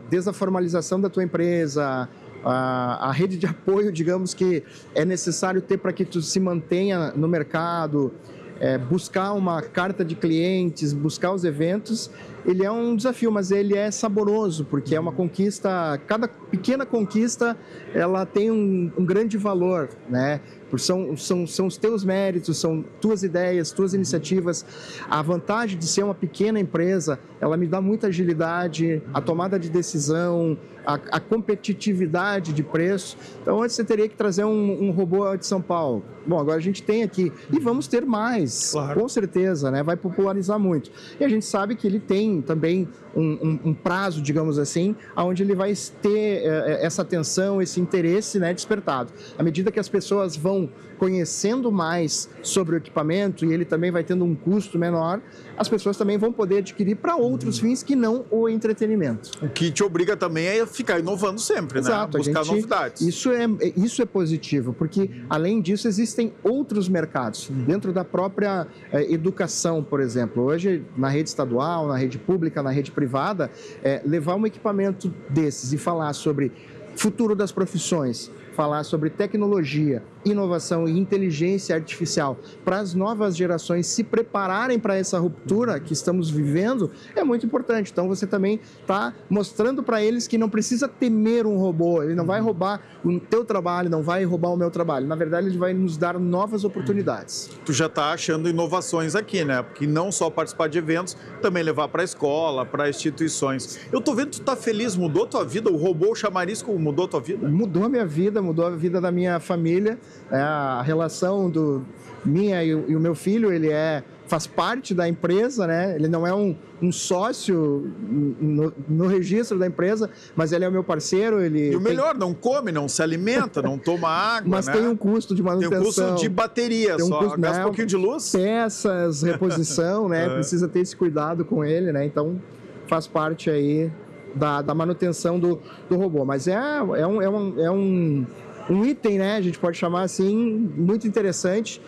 desde a formalização da tua empresa, a rede de apoio, digamos, que é necessário ter para que tu se mantenha no mercado, buscar uma carta de clientes, buscar os eventos, ele é um desafio, mas ele é saboroso, porque é uma conquista, cada pequena conquista, ela tem um grande valor, né? São os teus méritos, são tuas ideias, tuas iniciativas. A vantagem de ser uma pequena empresa, ela me dá muita agilidade, a tomada de decisão, a competitividade de preço. Então, antes você teria que trazer um robô de São Paulo. Bom, agora a gente tem aqui e vamos ter mais, com certeza, né? Vai popularizar muito. E a gente sabe que ele tem também um prazo, digamos assim, onde ele vai ter essa atenção, esse interesse, né, despertado. À medida que as pessoas vão conhecendo mais sobre o equipamento e ele também vai tendo um custo menor, as pessoas também vão poder adquirir para outros fins que não o entretenimento. O que te obriga também é ficar inovando sempre, exato, né? Buscar novidades. Isso é positivo, porque além disso existem outros mercados dentro da própria educação, por exemplo. Hoje, na rede estadual, na rede pública, na rede privada, levar um equipamento desses e falar sobre futuro das profissões, falar sobre tecnologia, inovação e inteligência artificial para as novas gerações se prepararem para essa ruptura que estamos vivendo é muito importante. Então você também está mostrando para eles que não precisa temer um robô, ele não vai roubar o teu trabalho, não vai roubar o meu trabalho. Na verdade, ele vai nos dar novas oportunidades. Tu já está achando inovações aqui, né? Porque não só participar de eventos, também levar para a escola, para instituições. Eu tô vendo que tu tá feliz, mudou tua vida? O robô Chamarisco mudou tua vida? Mudou a minha vida, mudou a vida da minha família. A relação minha e o meu filho, ele faz parte da empresa, né? Ele não é um sócio no registro da empresa, mas ele é o meu parceiro. E o melhor, não come, não se alimenta, não toma água, mas né? Tem um custo de manutenção. Tem um custo de bateria, gasta um pouquinho de luz. Peças, reposição, né? Precisa ter esse cuidado com ele, né? Então, faz parte aí da manutenção do robô. Mas é um item, né? A gente pode chamar assim, muito interessante,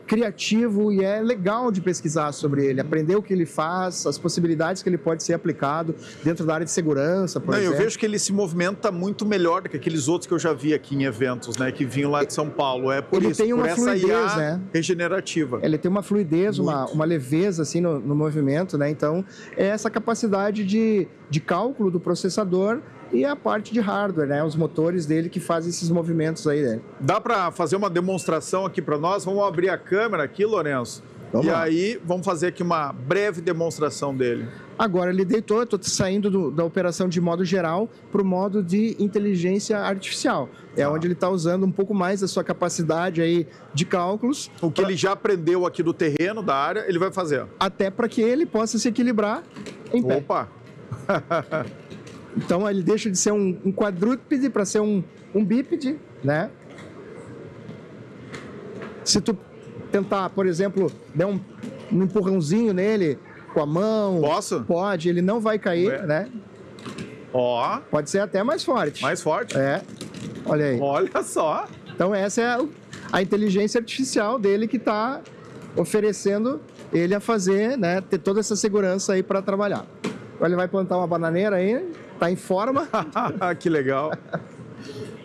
criativo, e é legal de pesquisar sobre ele, aprender o que ele faz, as possibilidades que ele pode ser aplicado dentro da área de segurança, por exemplo. Eu vejo que ele se movimenta muito melhor do que aqueles outros que eu já vi aqui em eventos, né? Que vinham lá de São Paulo. É por ele isso, tem uma por essa fluidez, IA né? regenerativa. Ele tem uma fluidez, uma leveza assim no movimento, né? Então, é essa capacidade de cálculo do processador e a parte de hardware, né? Os motores dele que fazem esses movimentos aí, né? Dá para fazer uma demonstração aqui para nós? Vamos abrir a câmera aqui, Lourenço. E aí, vamos fazer aqui uma breve demonstração dele. Agora ele deitou, eu estou saindo da operação de modo geral para o modo de inteligência artificial. É onde ele está usando um pouco mais da sua capacidade aí de cálculos. O que ele já aprendeu aqui do terreno, da área, ele vai fazer. Até para que ele possa se equilibrar em pé. Opa! Então ele deixa de ser um quadrúpede para ser um bípede, né? Se tu tentar, por exemplo, dar um empurrãozinho nele com a mão... Posso? Pode, ele não vai cair, né? Ó. Pode ser até mais forte. Mais forte? É. Olha aí. Olha só. Então essa é a inteligência artificial dele que está oferecendo ele a fazer, né? Ter toda essa segurança aí para trabalhar. Agora ele vai plantar uma bananeira aí, tá em forma. Que legal.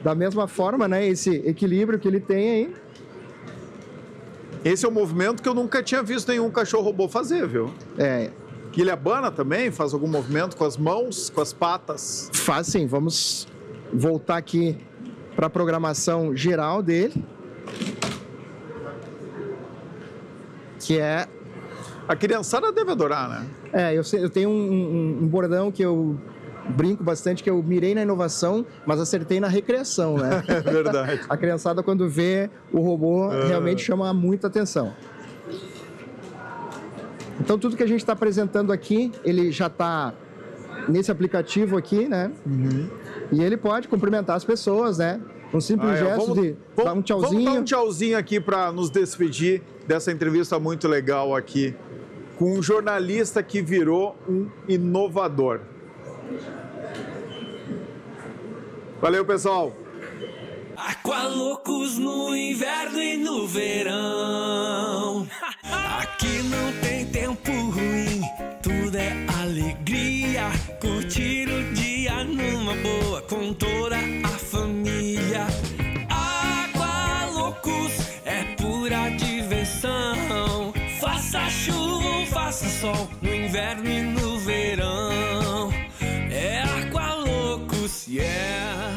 Da mesma forma, né? Esse equilíbrio que ele tem aí. Esse é um movimento que eu nunca tinha visto nenhum cachorro-robô fazer, viu? É. Que ele abana também? Faz algum movimento com as mãos, com as patas? Faz sim. Vamos voltar aqui para a programação geral dele. Que é... A criançada deve adorar, né? Eu tenho um bordão que eu brinco bastante, que eu mirei na inovação, mas acertei na recreação, né? É verdade. A criançada, quando vê o robô, realmente chama muita atenção. Então, tudo que a gente está apresentando aqui, ele já está nesse aplicativo aqui, né? Uhum. E ele pode cumprimentar as pessoas, né? Um simples gesto de dar um tchauzinho. Vamos dar um tchauzinho aqui para nos despedir dessa entrevista muito legal aqui, com um jornalista que virou um inovador. Valeu, pessoal! Aqualocos no inverno e no verão. Aqui não tem tempo ruim, tudo é alegria. Curtir o dia numa boa com toda a família. Aqualocos é pura diversão. Faça chuva ou faça sol, no inverno e no verão. É Aqualocos, yeah!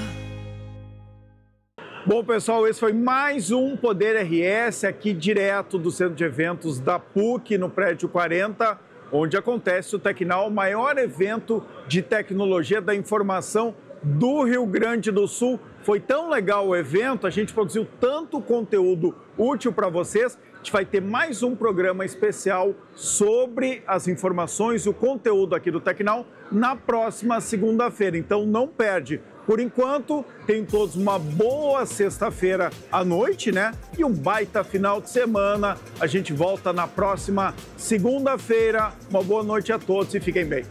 Bom, pessoal, esse foi mais um Poder RS aqui direto do Centro de Eventos da PUC, no Prédio 40, onde acontece o Tecnal, o maior evento de tecnologia da informação do Rio Grande do Sul. Foi tão legal o evento, a gente produziu tanto conteúdo útil para vocês. A gente vai ter mais um programa especial sobre as informações e o conteúdo aqui do Tecnal na próxima segunda-feira. Então não perde. Por enquanto, tenham todos uma boa sexta-feira à noite, né? E um baita final de semana. A gente volta na próxima segunda-feira. Uma boa noite a todos e fiquem bem.